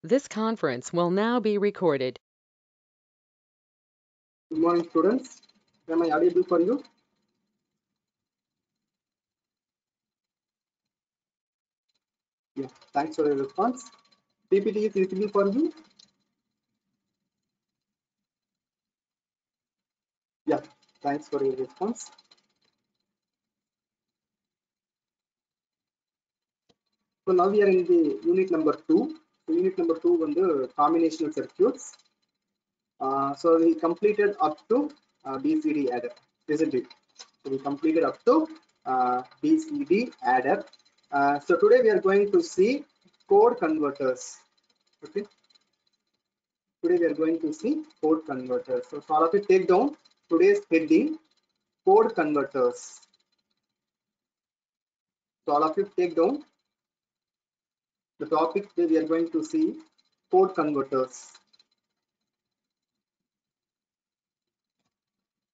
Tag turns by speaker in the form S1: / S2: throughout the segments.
S1: This conference will now be recorded.
S2: Good morning, students. Am I audible for you? Yeah, thanks for your response. PPT is visible for you? Yeah, thanks for your response. So now we are in the unit number 2. So unit number 2 on the combinational circuits. So we completed up to BCD adder, isn't it? So we completed up to BCD adder. So today we are going to see code converters. Okay. Today we are going to see code converters. So all of you take down today's heading, code converters. So all of you take down the topic that we are going to see, code converters.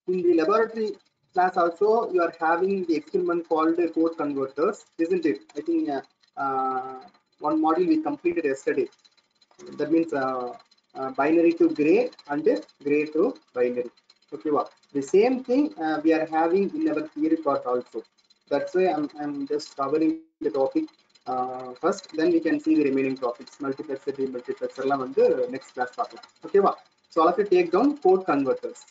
S2: In the laboratory class also you are having the experiment called code converters, isn't it? I think one module we completed yesterday. That means binary to gray and gray to binary. Okay, wow. The same thing we are having in our theory part also. That's why I'm just covering the topic first, then we can see the remaining topics. Multiplexer, demultiplexer next class பார்க்கலாம். Okay, wow. So all of you take down code converters.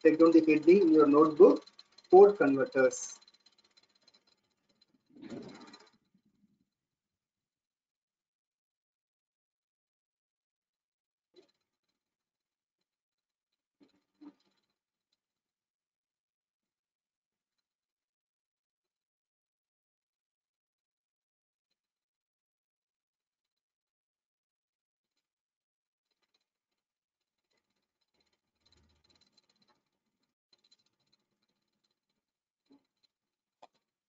S2: Take down the heading in your notebook, code converters.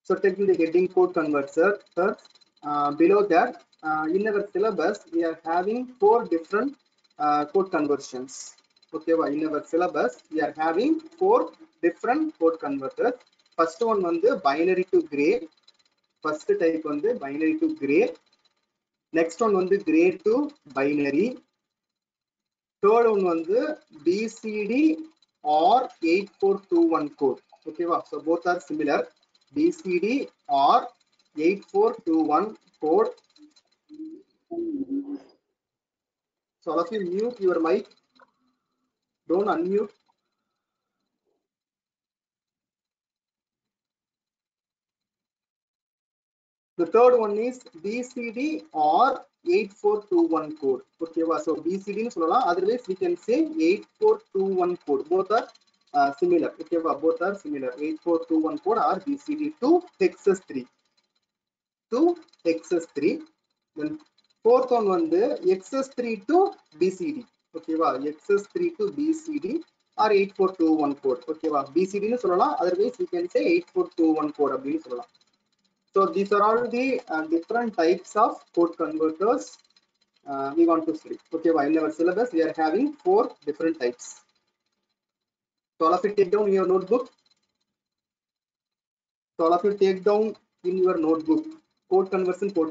S2: So taking the heading code converter, below that, in our syllabus, we are having 4 different code conversions. Okay, well, in our syllabus, we are having 4 different code converters. First one the binary to gray. First type the binary to gray. Next one the gray to binary. Third one the BCD or 8421 code. Okay, well, so both are similar. BCD or 8421 code. So all of you mute your mic. Don't unmute. The third one is BCD or 8421 code. Okay, so BCD otherwise we can say 8421 code. Both are similar. Okay, both are similar. 8421 code or BCD to Texas 3. To XS3. Then fourth one the XS3 to BCD. Okay, XS3 to BCD or 8421 code. Okay, BCD otherwise we can say 8421 code. So these are all the different types of code converters we want to study. Okay, in our syllabus we are having 4 different types. So all of you take down in your notebook. So all of you take down in your notebook. Code conversion code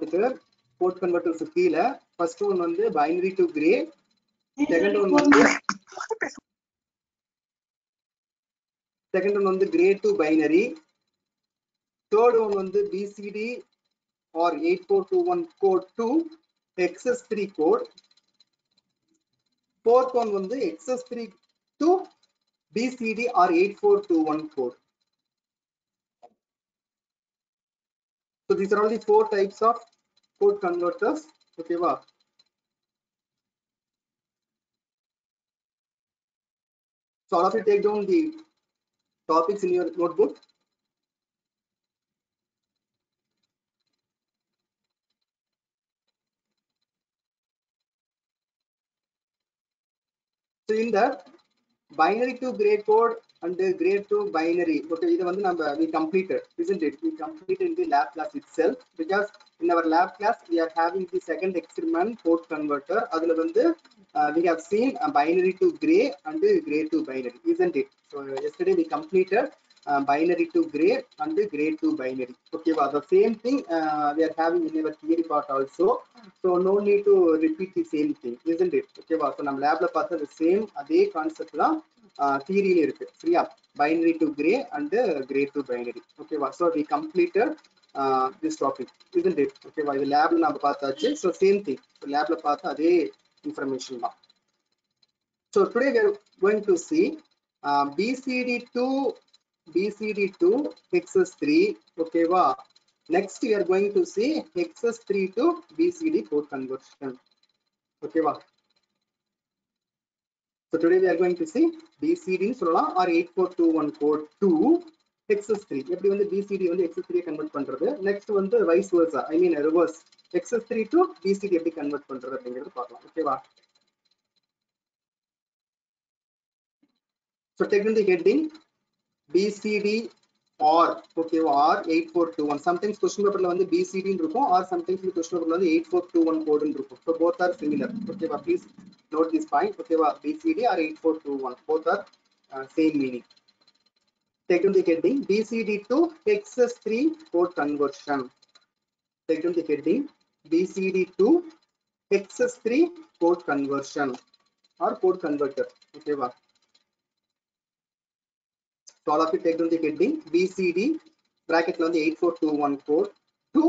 S2: converters கீழே first one binary to gray, second one gray to binary, third one BCD or 8421 code to XS3 code, fourth one XS3 to BCD or 8421 code. So these are all the 4 types of code converters. Okay, wow. So all of you take down the topics in your notebook. So in that binary to gray code and gray to binary, okay, we completed, isn't it? We completed in the lab class itself, because in our lab class we are having the second experiment code converter. We have seen a binary to gray and gray to binary, isn't it? So yesterday we completed binary to gray and gray to binary. Okay, the same thing we are having in our theory part also, so no need to repeat the same thing, isn't it? Okay, so நம்ம லேப்ல பார்த்த the same அதே concept தான் தியரியில இருக்கு சரியா, binary to gray and gray to binary. Okay, so we completed this topic, isn't it? Okay, இது லேப்ல நம்ம பார்த்தாச்சு, so same thing, so லேப்ல பார்த்த அதே information தான். So today we are going to see BCD2 hexes 3. Okay, next we are going to see hexes 3 to BCD code conversion. Okay, so today we are going to see BCD or 8421 code to hexes 3. எப்படி வந்து BCD வந்து hexes 3 convert பண்றது, next வந்து vice versa, I mean reverse, hexes 3 to BCD எப்படி convert பண்றது அப்படிங்கிறது பார்க்கலாம். ஓகேவா, so take in the heading BCD or, okay, or 8421. Sometimes question paper la vandu BCD irukum, or sometimes question paper la vandu 8421 code irukum. So both are similar. Okay, please note this point. Okay, BCD or 8421, both are same meaning. Take in the heading BCD to hexes 3 code conversion. Take in the heading BCD to hexes 3 code conversion or code converter. Okay, so all of you take down the heading BCD bracket on the 8421 code to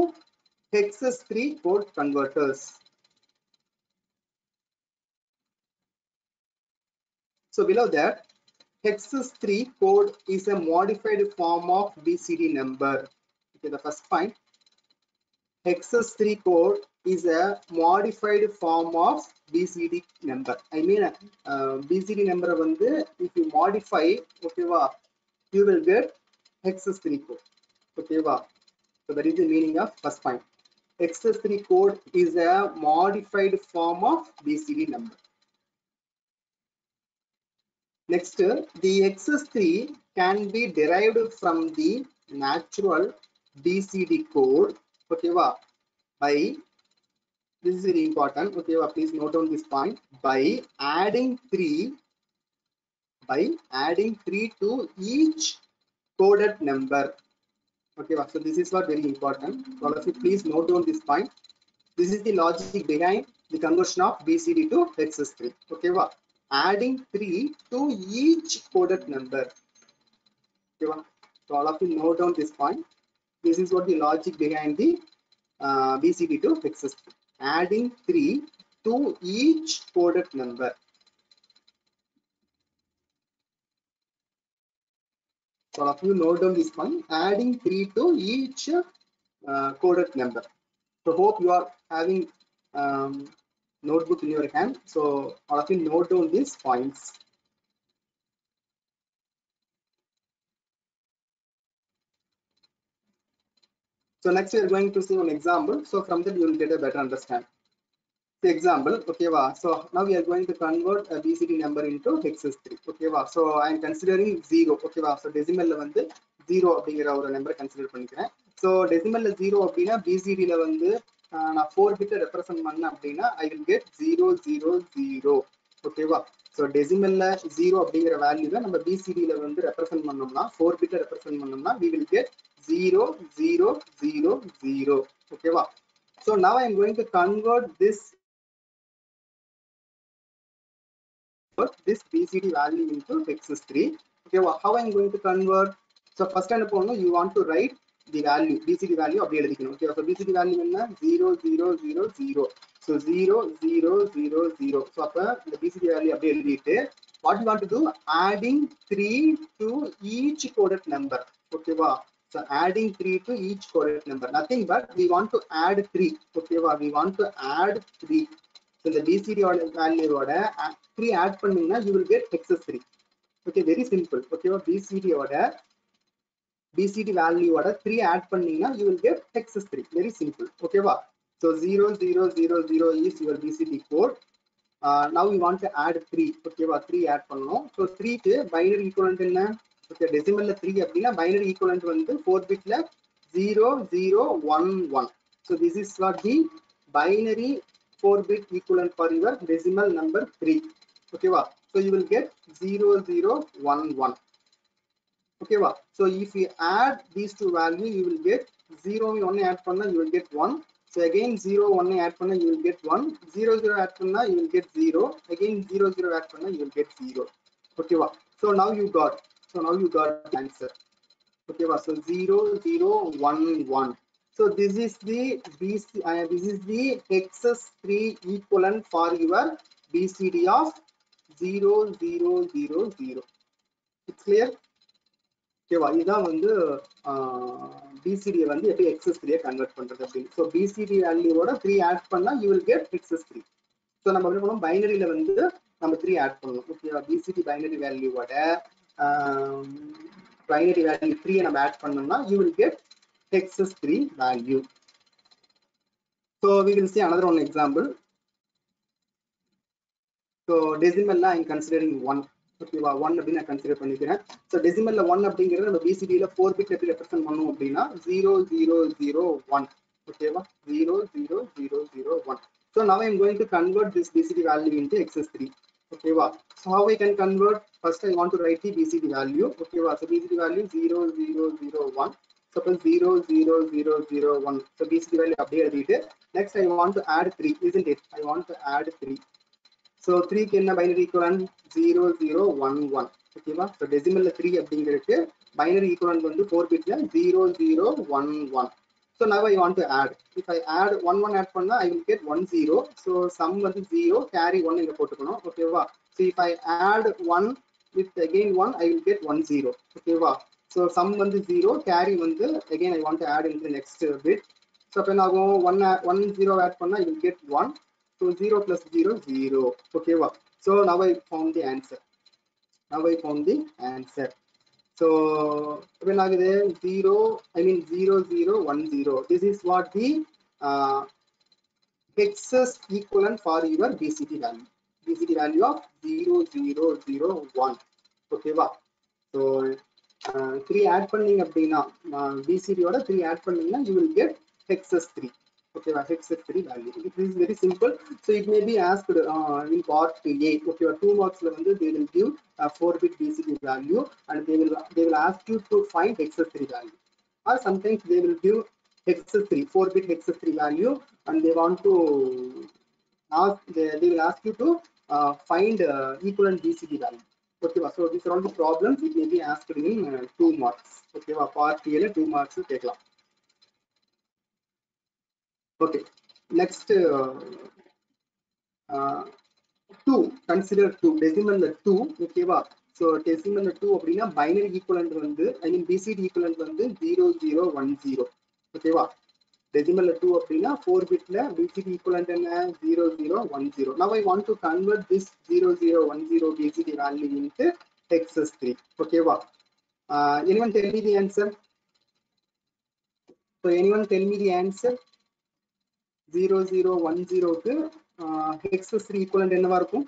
S2: hexes 3 code converters. So below that, hexes 3 code is a modified form of BCD number. Okay, the first point, hexes 3 code is a modified form of BCD number. I mean BCD number vandu if you modify, okay, you will get hexes 3 code. Okay, so that is the meaning of first point. Hexes 3 code is a modified form of BCD number. Next, the hexes 3 can be derived from the natural BCD code. Okay, by, this is very important. Okay, please note down this point. By adding 3 to each coded number. Okay, so this is what very important. All of you please note down this point. This is the logic behind the conversion of BCD to hexes 3. Okay, adding 3 to each coded number. Okay, so all of you note down this point. This is what the logic behind the BCD to hexes 3. Adding 3 to each coded number. So all of you note down this point. Adding 3 to each coded number. So hope you are having notebook in your hand. So all of you note down these points. So next we are going to see one example. So from that you will get a better understanding. The example, okay, so now we are going to convert a BCD number into hexes 3. Okay, so I am considering 0. Okay, so decimal la vandu 0 அப்படிங்கற ஒரு நம்பரை consider பண்ணிக்கிறேன். So decimal la 0 அப்படினா BCD la vandu நான் 4 bit represent பண்ண அப்படினா I will get 0 0 0. ஓகேவா, so decimal la 0 அப்படிங்கற வேல்யூவை நம்ம BCD la வந்து ரெப்ரசன்ட் பண்ணோம்னா 4 bit ரெப்ரசன்ட் பண்ணோம்னா we will get 0 0 0 0. ஓகேவா, so now I am going to convert this BCD value into hexes 3. Okay, how I am going to convert? So first and foremost, you want to write the value, BCD value அப்படியே எழுதிக்கணும். Okay, so BCD value என்ன 0 0 0 0. So 0 0 0 0. So அப்ப இந்த BCD value அப்படியே எழுதிட்டு what you want to do, adding 3 to each coded number. Okay, so adding 3 to each coded number, nothing but we want to add 3. Okay, we want to add 3. So the BCD value oda 3 add பண்ணீங்கன்னா you will get hexes 3. Okay, very simple. Okay, BCD value oda 3 add பண்ணீங்கன்னா you will get hexes 3. Very simple. Okay, so 0 0 0 0 is your BCD code. Now we want to add 3. Okay, 3 add பண்ணனும். So 3 க்கு binary equivalent என்ன? Okay, decimal la 3 அப்படினா binary equivalent வந்து 4 bit la 0 0 1 1. So this is what the binary 4 bit equivalent for your decimal number 3. Okay, so you will get 0 0 1 1. Okay, wow. So if you add these two values, you will get 0 1 add panna, you will get 1. So again 0 1 add panna, you will get 1. 0 0 add panna, you will get 0. Again 0 0 add panna, you will get 0. Okay, wow. So now you got the answer. Okay, wow. So 0 0 1 1. So this is the this is the excess3 equivalent for your BCD of 0 0 0 0. It's clear? ஓகேவா? இதுதான் வந்து பிசிடியை வந்து எப்படி எக்ஸஸ்3 convert பண்றது அப்படின்னு. So PCT வேல்யூவோட 3 add பண்ணா you will get எக்ஸஸ்3. So நம்ம என்ன பண்ணோம், பைனரியில வந்து நம்ம 3 ஆட் பண்ணணும். ஓகேவா? பிசிடி பைனரி வேல்யூவோட பைனரி வேல்யூ 3 நம்ம ஆட் பண்ணோம்னா you will get excess three value. So we will see another one example. So decimal la I'm considering 1. ஓகேவா? 1 அப்படி நான் கன்சிடர் பண்ணிக்கிறேன். ஸோ டெசிமல்ல 1 அப்படிங்கிறது நம்ம பிசிடியில் 4 பிட் எப்படி ரெப்ரசென்ட் பண்ணணும் அப்படின்னா 0 0 0 1. ஓகேவா? 0 0 0 0 1. So now I'm going to convert this BCD value into excess3. ஓகேவா? So how I can convert? First I want to write the BCD value. ஓகேவா? So BCD value 0 0 0 1. Suppose 0 0 0 0 1. So BCD value அப்படியே எழுதிட்டு next I want to add 3, isn't it? I want to add 3. So 3 க்கு என்ன binary equivalent 0 0 1 1. ஓகேவா? So டெசிமல்ல 3 அப்படிங்கிறதுக்கு binary equivalent வந்து 4 பிட்ல 0 0 1 1. So now I want to add. If I add 1 1 add பண்ணா I will get 1 0. So sum வந்து 0, carry 1 இங்க போட்டுக்கணும். ஓகேவா? So if I add 1 with again 1 I will get 1 0. ஓகேவா? So sum வந்து 0, carry வந்து again I want to add into the next bit. So அப்ப என்ன ஆகும், 1 0 add பண்ணா I will get 1. So 0 plus 0 0. Okay, wow. So now I found the answer. So when I get 0 0 0 1 0. This is what the excess equivalent for your BCD value. BCD value of 0 0 0 1. Okay, wow. So 3 add பண்ணீங்க அப்படின்னா BCD ஓட 3 add பண்ணீங்கன்னா you will get excess3. Okay, excess3 value. It is very simple. So it may be asked in part A. Okay, 2 marks they will give 4-bit BCD value and they will ask you to find excess3 value. Or sometimes they will give excess3 4-bit excess3 value and they want to ask they will ask you to find equivalent BCD value. Okay, so these are all the problems it may be asked in 2 marks. Okay, part A 2 marks take la. Okay, next 2, consider 2 decimal 2. Okay, so decimal 2 அப்படினா binary equivalent வந்து BCD equivalent வந்து 0 0 1 0. Okay, decimal 2 அப்படினா 4 bitல BCD equivalent என்ன 0 0 1 0. Now I want to convert this 0 0 1 0 BCD value into excess3. Okay, anyone tell me the answer? So anyone tell me the answer? 0 0 1 0 க்கு excess3 equivalent என்னவா இருக்கும்?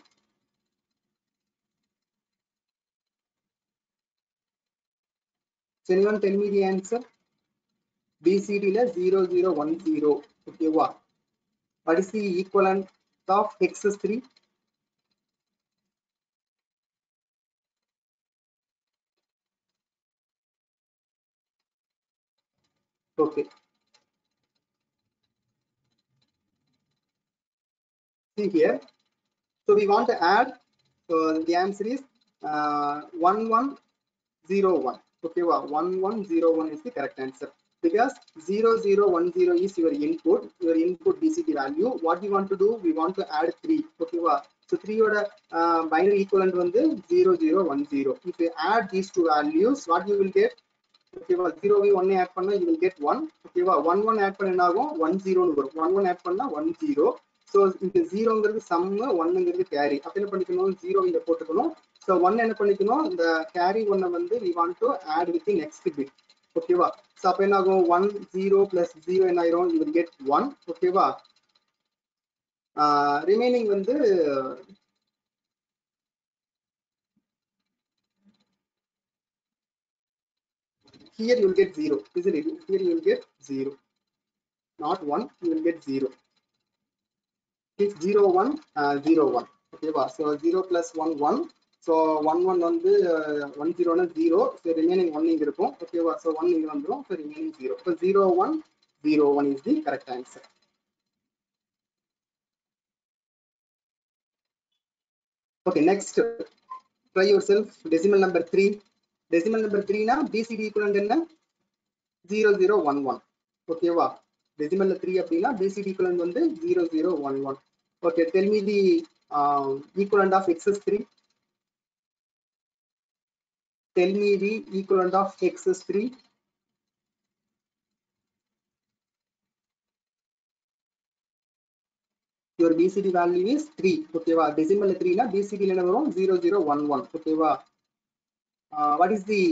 S2: So anyone tell me the answer? BCD la 0 0 1 0. Okay, what is the equivalent of excess3? Okay, see here. So we want to add. So the answer is 1101. Okay, 1101 is the correct answer because 0010 is your input BCD value. What we want to do, we want to add 3. Okay, so 3 oda binary equivalent வந்து 0010. If you add these two values, what you will get? Okay, 0 1 add பண்ணா you will get 1. Okay, 1 1 add பண்ணா என்ன ஆகும் 1 0 னு வரும். 1 1 add பண்ணா 1 0. So இந்த 0 ங்கிறது sum, 1 ங்கிறது carry. அப்ப என்ன பண்ணிக்கணும், 0 இங்க போட்டுக்கணும். So 1 என்ன பண்ணிக்கணும், இந்த carry 1 வந்து we want to add with the next bit. Okay, so அப்ப என்ன ஆகும் 1 0 plus 0 என்ன ஆயிரும், you will get 1. Okay, remaining வந்து here you will get 0, isn't it? Here you will get 0, not 1, you will get 0. It's 0 1 0 1. Okay, so 0 plus 1 1. So 1 வந்து 1 0 னா 0, so remaining 1 இங்க இருக்கும். ஓகேவா? So 1 இங்க வந்துரும், so remaining 0. So 0 1 0 1 is the correct answer. Okay, next try yourself. Decimal number 3. Decimal number 3 na BCD equivalent என்ன 0011. ஓகேவா? decimal 3 அப்படின்னா BCD equivalent வந்து 0011. Okay, tell me the equivalent of excess 3. Tell me the equivalent of excess 3. Your BCD value is 3. ஓகேவா? decimal 3 na BCD என்ன வரும் 0011. ஓகேவா? What is the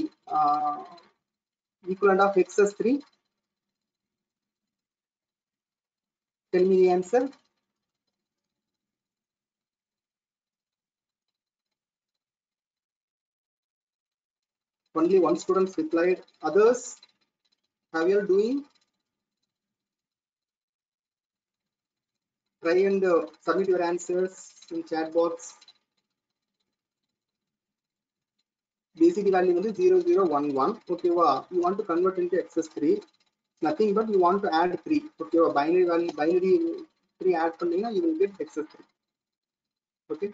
S2: equivalent of excess 3? Tell me the answer. Only one student replied. Others, have you doing? Try and submit your answers in chat box. BCD value வந்து 0011. ஓகேவா? You want to convert into excess 3. Nothing but you want to add 3. ஓகேவா? Binary value, binary 3 add பண்ணீங்கன்னா you will get excess 3. Okay.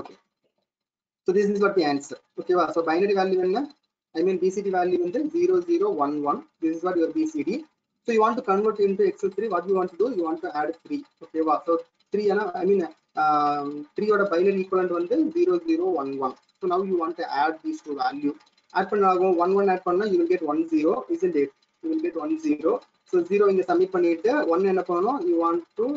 S2: Okay. So this is what the answer. Okay, so binary value என்ன? I mean BCD value வந்து 0011. This is what your BCD. So you want to convert into excess 3. What you want to do? You want to add 3. Okay, so 3 I mean 3 oda binary equivalent வந்து 0011. So now you want to add these two value. Add பண்ணாகும் 11 add பண்ணா you will get 10, isn't it? You will get 10. So 0 இங்க submit பண்ணிட்டு 1 என்ன பண்ணனும்? You want to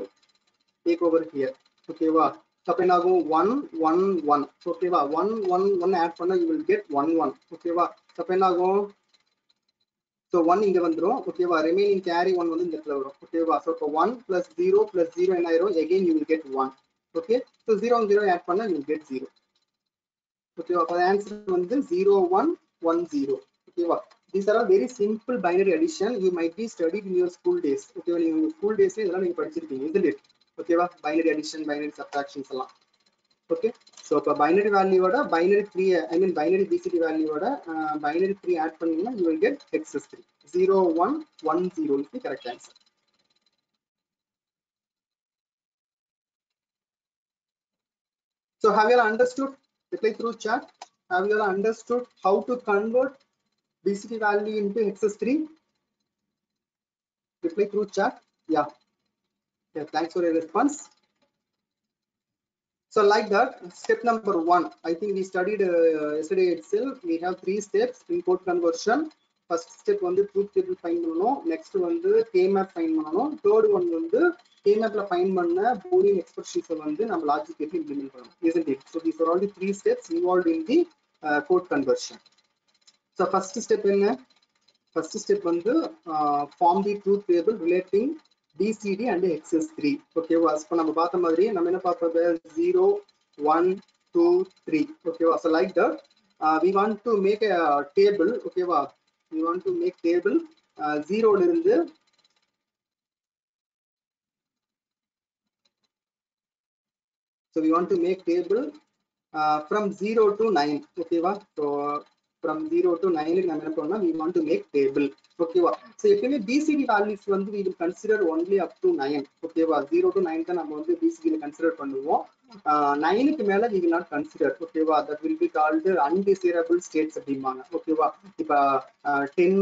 S2: take over here. Okay, wow. So 1 1 1. Okay, wow. 1 1 1 add பண்ணா you will get 1 1. Okay, wow. So so 1 இங்க வந்துரும். Okay, wow. Remaining carry 1 வந்து இந்த இடத்துல வரும். Okay, wow. So 1 plus 0 plus 0 என்ன ஆயிரும்? Again you will get 1. Okay, so 0 0 add பண்ணா you will get 0. Okay, wow. The answer வந்து 0 1 1 0. Okay, wow. These are all very simple binary addition. You might be studied in your school days. Okay, well, in your school days இதெல்லாம் நீங்க படிச்சிருப்பீங்க, isn't it? Okay, wow. Binary addition, binary subtractions எல்லாம். Okay, so இப்போ binary value ஓட binary 3, I mean binary BCD value ஓட binary 3 add பண்ணீங்கன்னா you will get excess 3. 0 1 1 0 is the correct answer. So have you all understood? Reply through chat. Have you all understood how to convert BCD value into excess 3? Reply through chat. Yeah. Yeah, thanks for your response. So like that, step number 1, I think we studied yesterday itself. We have 3 steps in code conversion. First step வந்து truth table find பண்ணனும், next வந்து k-map find பண்ணனும், third one வந்து k-map ல find பண்ண boolean expressions வந்து நம்ம logically implement பண்ணனும், isn't it? So these are all the 3 steps involved in the code conversion. So first step என்ன? First step வந்து form the truth table relating BCD and excess 3. Okay, இப்போ நம்ம பார்த்த மாதிரி நம்ம என்ன பார்த்தோம்? 0 1 2 3. Okay, so like that we want to make a table. Okay, we want to make table 0 ல இருந்து so we want to make table from 0 to 9. Okay, so from 0 to 9 நம்ம என்ன பண்ணோம்னா we want to make table. Okay, so எப்பவுமே BCD values வந்து we will consider only up to 9. Okay, 0 to 9 தான் நம்ம வந்து BCD ல consider பண்ணுவோம். 9 க்கு மேல we will not consider. Okay, that will be called undesirable states அப்படிம்பாங்க. Okay, இப்ப 10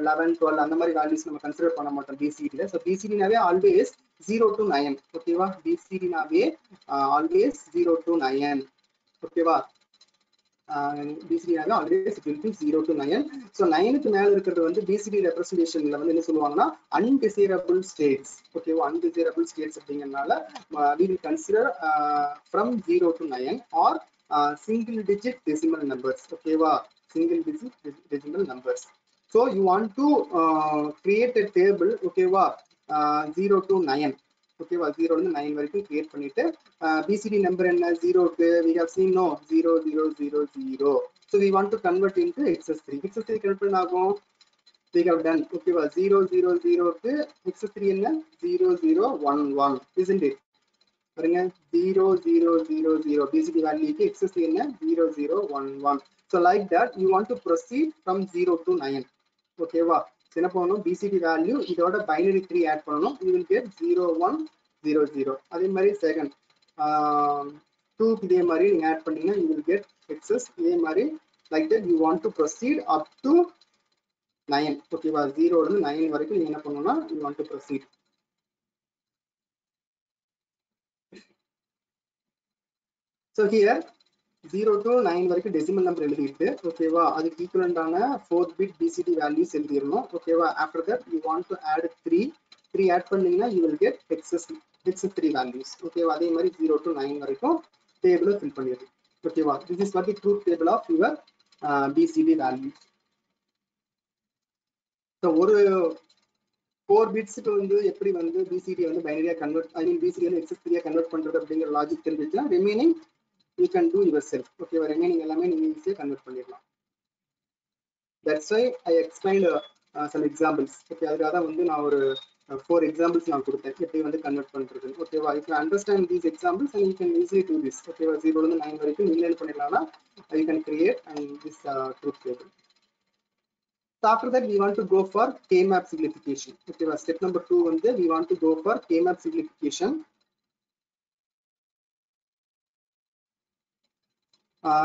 S2: 11 12 அந்த மாதிரி values நம்ம consider பண்ண மாட்டோம் BCD ல. So BCD நாவே always 0 to 9. Okay, BCD நாவே always 0 to 9. Okay, BCD நாவே always it will be 0 to 9. So 9 க்கு மேல இருக்கிறது வந்து BCD representationல வந்து என்ன சொல்லுவாங்கன்னா undesirable states. Okay, undesirable states அப்படிங்கறனால we will consider from 0 to 9 or single digit decimal numbers. Okay, single digit decimal numbers. So you want to create a table. Okay, 0 to 9. Okay, 0 ல இருந்து 9 வரைக்கும் create பண்ணிட்டு BCD number என்ன 0 க்கு we have seen no 0 0 0 0. So we want to convert into excess 3. excess 3 convert பண்ண ஆகும் we have done. Okay, 0 0 0 க்கு excess 3 என்ன 0 0 1 1, isn't it? பாருங்க 0 0 0 0 BCD வேல்யூக்கு XS என்ன 0 0 1 1. So like that you want to proceed from 0 to 9. ஓகேவா? என்ன பண்ணணும், BCD value இதோட பைனரி 3 ஆட் பண்ணணும். You will get 0 1 0 0. அதே மாதிரி செகண்ட் 2 இதே மாதிரி நீங்க ஆட் பண்ணீங்கன்னா you will get XS. இதே மாதிரி like that you want to proceed up to 9. ஓகேவா? 0 இருந்து 9 வரைக்கும் நீங்க என்ன பண்ணணும்னா you want to proceed. So here 0 to 9 வரைக்கும் டெசிமல் நம்பர் எழுதிட்டு ஓகேவா, அதுக்கு ஈக்குவலண்டான 4 பிட் BCD வேல்யூஸ் எழுதிடணும். ஓகேவா? After that you want to add 3 add பண்ணீங்கன்னா you will get excess 3 values. ஓகேவா? அதே மாதிரி 0 to 9 வரைக்கும் டேபிளை ஃபில் பண்ணிடுது. ஓகேவா? This is what the truth table of your BCD values. So ஒரு 4 பிட்ஸ்க்கு வந்து எப்படி வந்து BCD வந்து பைனரியா கன்வெர்ட், ஐ மீன் BCD வந்து XS3 கன்வெர்ட் பண்றது அப்படிங்கிற லாஜிக் தெரிஞ்சுச்சுன்னா remaining you can do yourself. Okay, remaining எல்லாமே நீங்க ஈஸியா கன்வெர்ட் பண்ணிடலாம். That's why I explained some examples. Okay, அதுக்காக தான் வந்து நான் ஒரு 4 examples நான் கொடுத்தேன் எப்படி வந்து கன்வெர்ட் பண்றது. ஓகேவா? if you understand these examples and you can easily do this. ஓகேவா? 0 இருந்து 9 வரைக்கும் நீங்க என்ன பண்ணிடலாம்னா you can create and this truth table. So after that we want to go for K-map simplification. ஓகேவா? step number 2 வந்து we want to go for K-map simplification.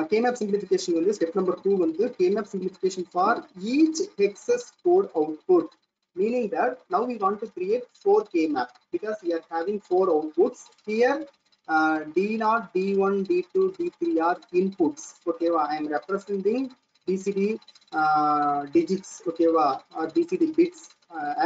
S2: K-map simplification வந்து step number 2 வந்து K-map simplification for each XS code output, meaning that now we want to create 4 K-map because we are having 4 outputs here. D0, D1, D2, D3 are inputs. Okay, I am representing BCD digits, okay, or BCD bits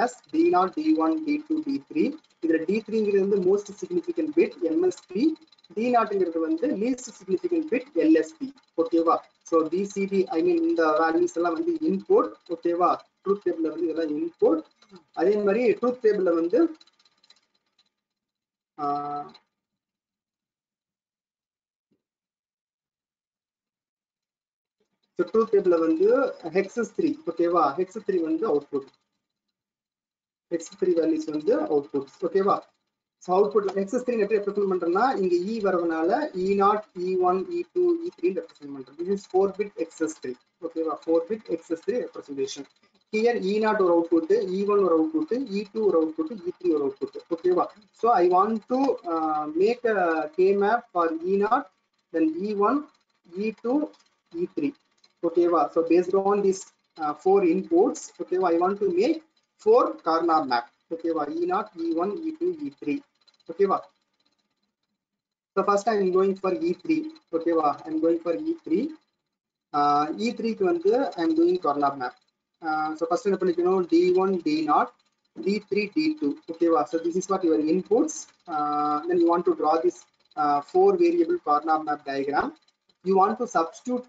S2: as D0, D1, D2, D3. This D3 is the most significant bit, MSB. D0 is the least significant bit, LSB. Okay, so BCD, I mean the values are input. Okay, truth table is input. Adhe mari truth table வந்து so truth table வந்து hex3. ஓகேவா? hex3 வந்து output, hex3 values வந்து outputs. ஓகேவா? so output hex3 எப்படி represent பண்றேன்னா இங்க e வரவனால e0 e1 e2 e3 represent பண்றேன். this is 4 bit hex3. ஓகேவா? 4 bit hex3 representation. here e0 ஒரு output, e1 ஒரு output, e2 ஒரு output, e3 ஒரு output. ஓகேவா? so I want to make a K-map for e0, then e1, e2, e3. Okay, so based on these 4 inputs, okay, I want to make 4 corner map. Okay, e0, e1, e2, e3. Okay, so first I am going for e3. Okay, I am going for e3. E3 I am doing corner map. So first d1, d0, d3, d2. Okay, so this is what your inputs. Then you want to draw this 4 variable corner map diagram. You want to substitute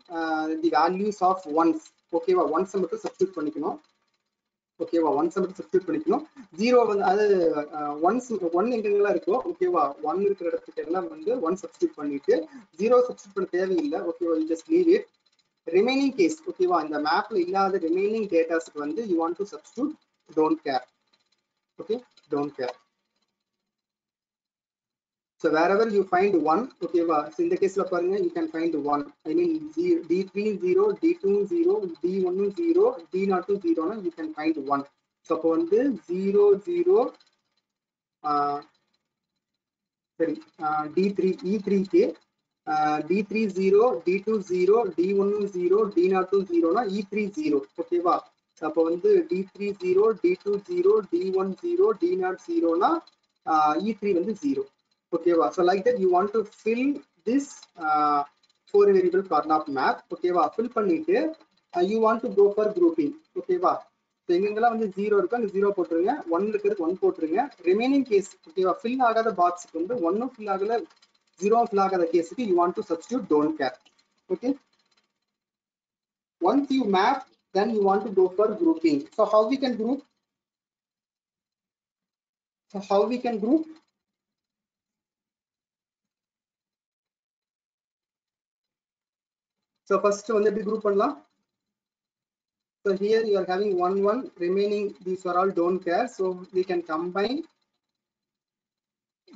S2: the values of ones. Okay, once மட்டும் substitute பண்ணிக்கணும். Okay, once மட்டும் substitute பண்ணிக்கணும். 0 வந்து அது once 1 எங்கெல்லாம் இருக்கோ ஓகேவா 1 இருக்கிற இடத்துக்கு எல்லாம் வந்து 1 substitute பண்ணிட்டு 0 substitute பண்ண தேவையில்லை. ஓகேவா, you just leave it. Remaining case, ஓகேவா, இந்த மேப்ல இல்லாத remaining datasக்கு வந்து you want to substitute don't care. Okay, don't care. So wherever you find 1, okay, so in the case of you can find 1. I mean D3 0, D2 0, D1 0, D0 0, you can find 1. So upon the 0 0 sorry D3 E3 k D3 0, D2 0, D1 0, D0 0 na E3 0. Okay, so upon the D3 0, D2 0, D1 0, D0 0 na E3 வந்து 0. Okay, so like that you want to fill this 4 variable corner map. Okay, fill பண்ணிட்டு you want to go for grouping. Okay, so எங்கெங்கெல்லாம் வந்து 0 இருக்கு அந்த 0 போட்டுருங்க, 1 இருக்கிறது 1 போட்டுருங்க. Remaining case ஓகேவா ஃபில் ஆகாத பாக்ஸ்க்கு வந்து 1 ஃபில் ஆகல 0 ஃபில் ஆகாத கேஸ்க்கு you want to substitute don't care. Okay, once you map, then you want to go for grouping. So how we can group? So first வந்து எப்படி group பண்ணலாம்? So here you are having 1 1, remaining these are all don't care. So we can combine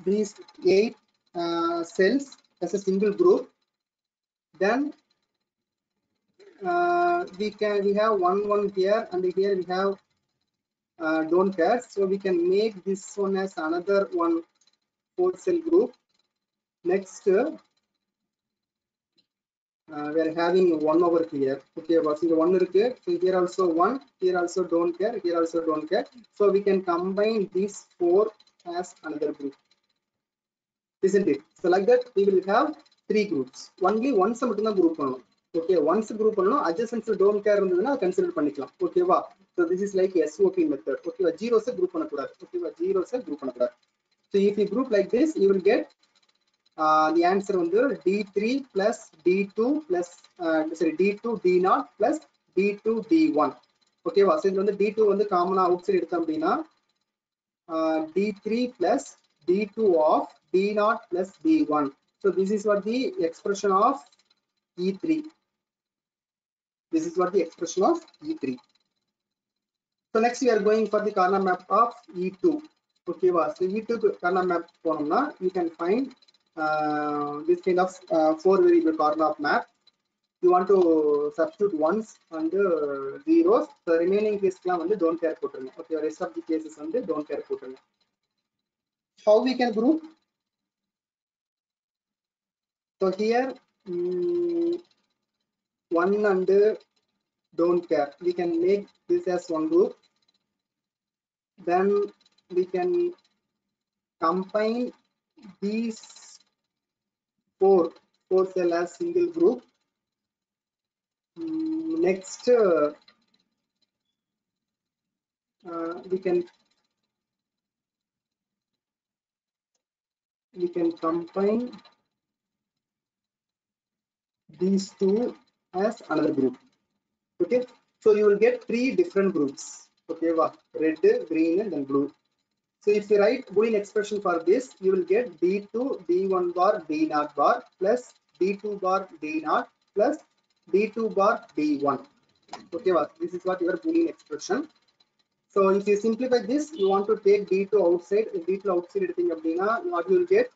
S2: these 8 cells as a single group, then we have one here, and here we have don't care, so we can make this one as another one 4 cell group. Next we are having one over here. Okay, what's the one irukku? So here also one, here also don't care, here also don't care. So we can combine these 4 as another group, isn't it? So like that we will have 3 groups. Only once மட்டும் தான் group பண்ணனும். Okay, once group பண்ணனும். Adjacent don't care இருந்ததுனா consider பண்ணிக்கலாம். Okay வா? So this is like SOP method. Okay வா? Zeros group பண்ண கூடாது. Okay வா? Zeros group பண்ண கூடாது. So if you group like this, you will get the answer வந்து D3 plus D2 plus sorry D2 D0 plus D2 D1. Okay வா? So இது வந்து D2 வந்து காமனா அவுட் சைடு எடுத்தோம் அப்படினா D3 plus D2 of D0 plus D1. So this is what the expression of E3. This is what the expression of E3. So next we are going for the corner map of E2. Okay va? So E2 corner map போனோம்னா you can find this kind of 4 variable corner map. You want to substitute ones and zeros. The remaining case வந்து don't care போட்டுருங்க. Okay, rest of the cases வந்து don't care போட்டுருங்க. How we can group? So here one and don't care, we can make this as one group. Then we can combine these 4 cell as single group. Next we can combine these 2 as another group. Okay, so you will get 3 different groups. Okay, red, green, and then blue. So if you write Boolean expression for this, you will get D2 D1 bar D0 bar plus D2 bar D0 plus D2 bar D1. Okay, this is what your Boolean expression. So if you simplify this, you want to take D2 outside. If D2 outside editing abdina, what you will get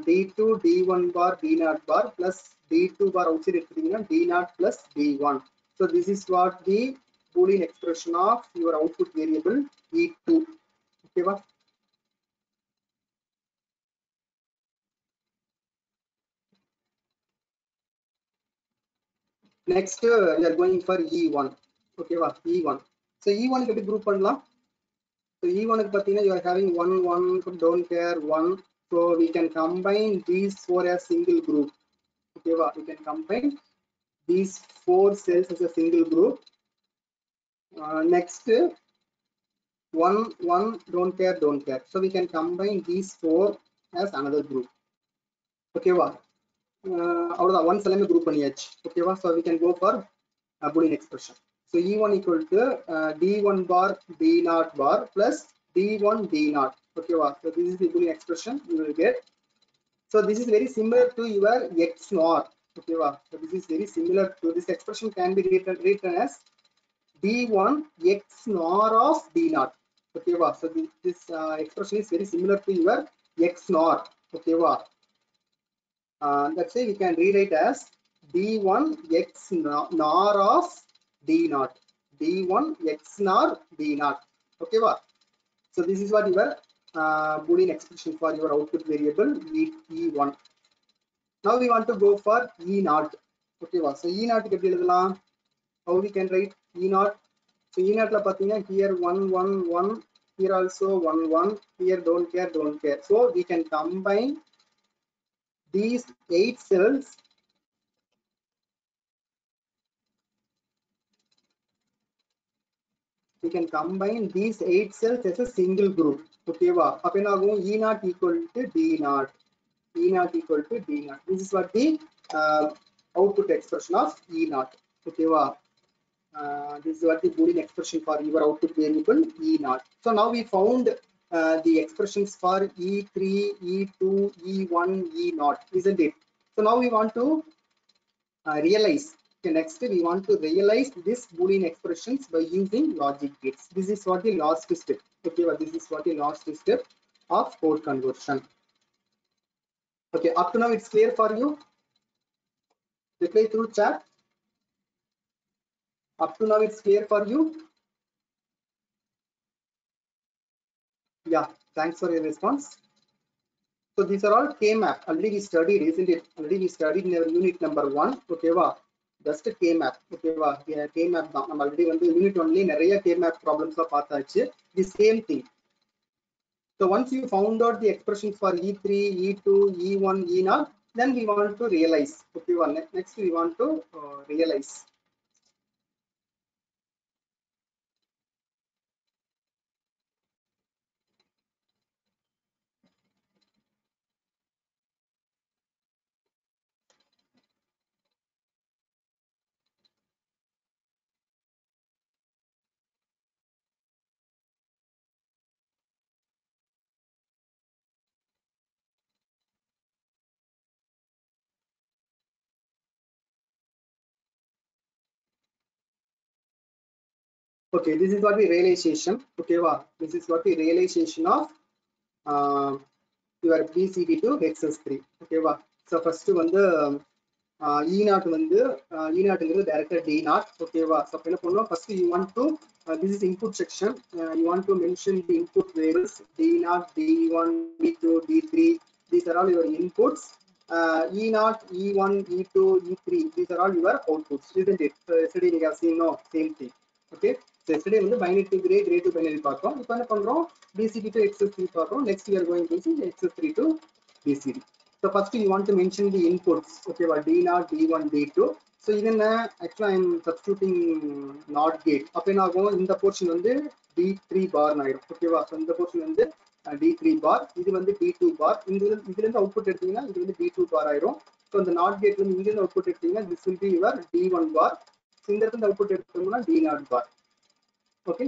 S2: D2 D1 bar D0 bar plus D2 bar outside editing D0 plus D1. So this is what the Boolean expression of your output variable E2. Okay, va? Next we are going for E1. Okay, va? E1. So E1 is group பண்ணலாம். So E1 க்கு பாத்தீங்கன்னா you are having 1 1 don't care 1. So we can combine these 4 as single group. Okay, va? We can combine these 4 cells as a single group. Next 1 1 don't care. So we can combine these 4 as another group. Okay, va? அவ்வளவுதான் once எல்லாமே group பண்ணியாச்சு. ஓகேவா? So we can go for Boolean expression. So E1 equal to D1 bar D0 bar plus D1 D0. Okay, so this is the Boolean expression you will get. So this is very similar to your XNOR. Okay, so this is very similar to this expression can be written as D1 XNOR of D0. Okay, so this expression is very similar to your XNOR. Okay, that's why we can rewrite as D1 XNOR of D0. D1 XNOR D0. Okay, so this is what your Boolean expression for your output variable E1. Now we want to go for E0. Okay, so E0 எப்படி எழுதலாம்? How we can write E0? So E0 la pathina here 1 1 1, here also 1 1, here don't care. So we can combine these 8 cells we can combine these 8 cells as a single group. Okay, appo enna agum E0 equal to D0. E0 equal to D0. This is what the output expression of E0. Okay, this is what the Boolean expression for your output variable E0. So now we found the expressions for E3, E2, E1, E0, isn't it? So now we want to realize. Okay, next we want to realize this Boolean expressions by using logic gates. This is what the last step. Okay, this is what the last step of code conversion. Okay, up to now it's clear for you. Reply through chat. Up to now it's clear for you. Yeah, thanks for your response. So these are all K-map. Already we studied, isn't it? Already we studied in our unit number 1. Okay, va? Just a K-map. Okay, va? Yeah, K-map. I'm already on the unit only. Nariya K-map problems are paathachu. The same thing. So once you found out the expressions for E3, E2, E1, E0, then we want to realize. Okay, va? Next we want to realize. Okay, this is what the realization. Okay, wow. This is what the realization of your BCD to XS3. Okay, wow. So first one the E0 வந்து E0ங்கிறது director D0. Okay, wow. So என்ன பண்ணனும்? First you want to this is input section. You want to mention the input variables D0, D1, D2, D3. These are all your inputs. E0, E1, E2, E3. These are all your outputs, isn't it? So yesterday you have seen no same thing. Okay. So yesterday வந்து binary to gray, gray to binary பார்த்தோம். இப்போ என்ன பண்றோம்? BCD to XS3 பார்த்தோம். Next we are going to see XS3 to BCD. So first you want to mention the inputs. Okay, well, D0, D1, D2. So even actually I am substituting NOT gate. அப்ப என்ன ஆகும்? இந்த portion வந்து D3 bar ஆயிடும். ஓகேவா? So இந்த portion வந்து D3 bar. இது வந்து D2 bar. இதுல இருந்து அவுட்புட் எடுத்தீங்கன்னா இது வந்து D2 bar ஆயிடும். So இந்த NOT gate வந்து இங்க இருந்து அவுட்புட் எடுத்தீங்கன்னா this will be your D1 bar. So இந்த இடத்துல அவுட்புட் எடுத்தோம்னா D0 bar. Okay.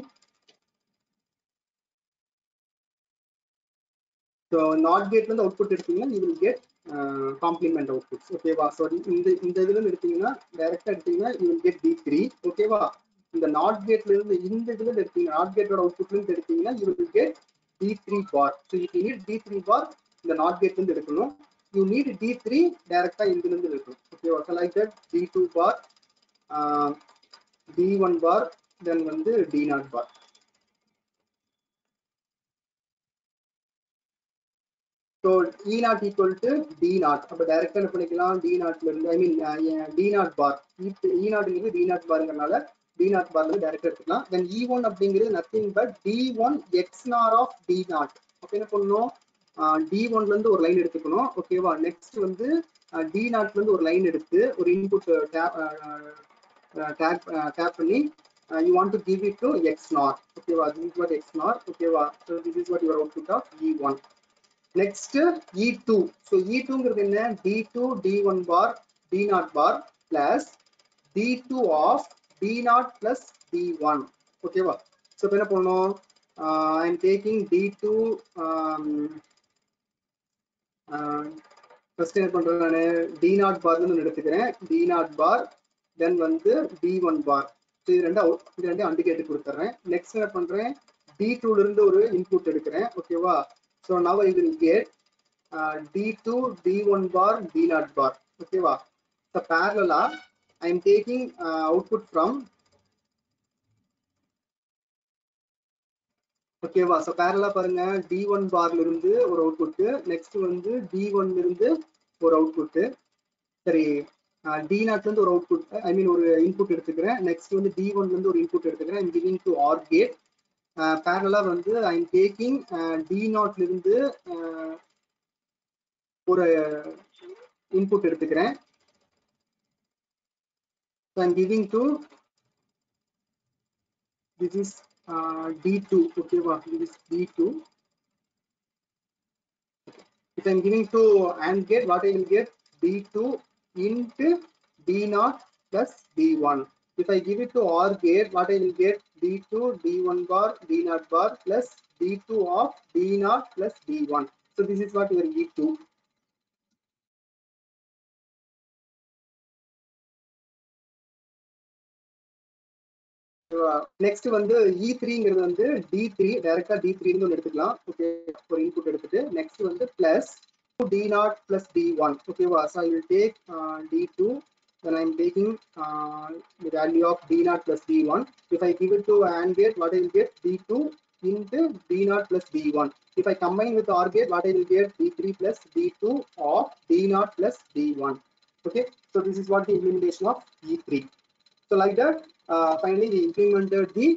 S2: So NOT gate வந்து அவுட்புட் எடுத்தீங்கன்னா you will get complement outputs. ஓகேவா? So இந்த இதுல எடுத்தீங்கன்னா டைரக்டா எடுத்தீங்கன்னா you will get D3. ஓகேவா? இந்த NOT gateல இருந்து இந்த இதுல எடுத்தீங்க NOT gateோட அவுட்புட்ல இருந்து எடுத்தீங்கன்னா you will get D3 bar. So if you need D3 bar இந்த NOT gate இருந்து எடுக்கணும். You need D3 டைரக்டா இங்க இருந்து எடுக்கணும். ஓகேவா? So like that D2 bar, D1 bar, then வந்து D0 bar. So E0 equal to D0. அப்ப டைரக்டா என்ன பண்ணிக்கலாம்? D0 ல இருந்து I mean D0 bar. E0 ங்கிறது D0 barங்கறனால D0 bar ல டைரக்டா எடுத்துக்கலாம். Then E1 அப்படிங்கிறது nothing but D1 XNOR of D0. அப்ப என்ன பண்ணனும்? D1 ல இருந்து ஒரு லைன் எடுத்துக்கணும். ஓகேவா? நெக்ஸ்ட் வந்து D0 ல இருந்து ஒரு லைன் எடுத்து ஒரு இன்புட் டேப் பண்ணி you want to give it to XNOR. ஓகேவா? This is what XNOR. ஓகேவா? So this is what your output of E1. Next E2. So E2 ங்கிறது என்ன? D2 D1 bar D0 bar plus D2 of D0 plus D1. ஓகேவா? So என்ன பண்ணனும்? I am taking D2 first என்ன பண்றேன் நானு D0 bar ன்னு எடுத்துக்கிறேன். D0 bar then வந்து D1 bar. So இது ரெண்டு அண்டிகேட் கொடுத்துறேன். நெக்ஸ்ட் என்ன பண்றேன்? D2 ல இருந்து ஒரு இன்புட் எடுக்கிறேன். ஓகேவா? So now I will get D2 D1 bar D0 bar. Okay, wow. So parallel I am taking output from okay, wow. So parallel பாருங்க D1 bar ல இருந்து ஒரு அவுட்புட், நெக்ஸ்ட் வந்து D1 ல இருந்து ஒரு அவுட்புட், சரி D0 ல இருந்து ஒரு அவுட்புட் ஐ மீன் ஒரு இன்புட் எடுத்துக்கிறேன், நெக்ஸ்ட் வந்து D1 ல இருந்து ஒரு இன்புட் எடுத்துக்கிறேன். I am giving to OR gate. parallel வந்து I am taking D0 ல இருந்து ஒரு இன்புட் எடுத்துக்கிறேன். So I'm giving to this is D2. Okay, wow, this is D2. If I'm giving to AND gate, what I will get? D2 into D0 plus D1. If I give it to OR gate, what I will get? D2 D1 bar D0 bar plus D2 of D0 plus D1. So this is what your E2. Next வந்து E3ங்கிறது வந்து D3 டைரக்டா D3 ன்னு எடுத்துக்கலாம். Okay, ஒரு input எடுத்துட்டு next வந்து plus d0 plus d1. Okay, so I will take d2. Then I am taking the value of d0 plus d1. If I give it to AND gate, what I will get? d2 into d0 plus d1. If I combine with OR gate, what I will get? d3 plus d2 or d0 plus d1. Okay, so this is what the implementation of E3. So like that, finally we implemented the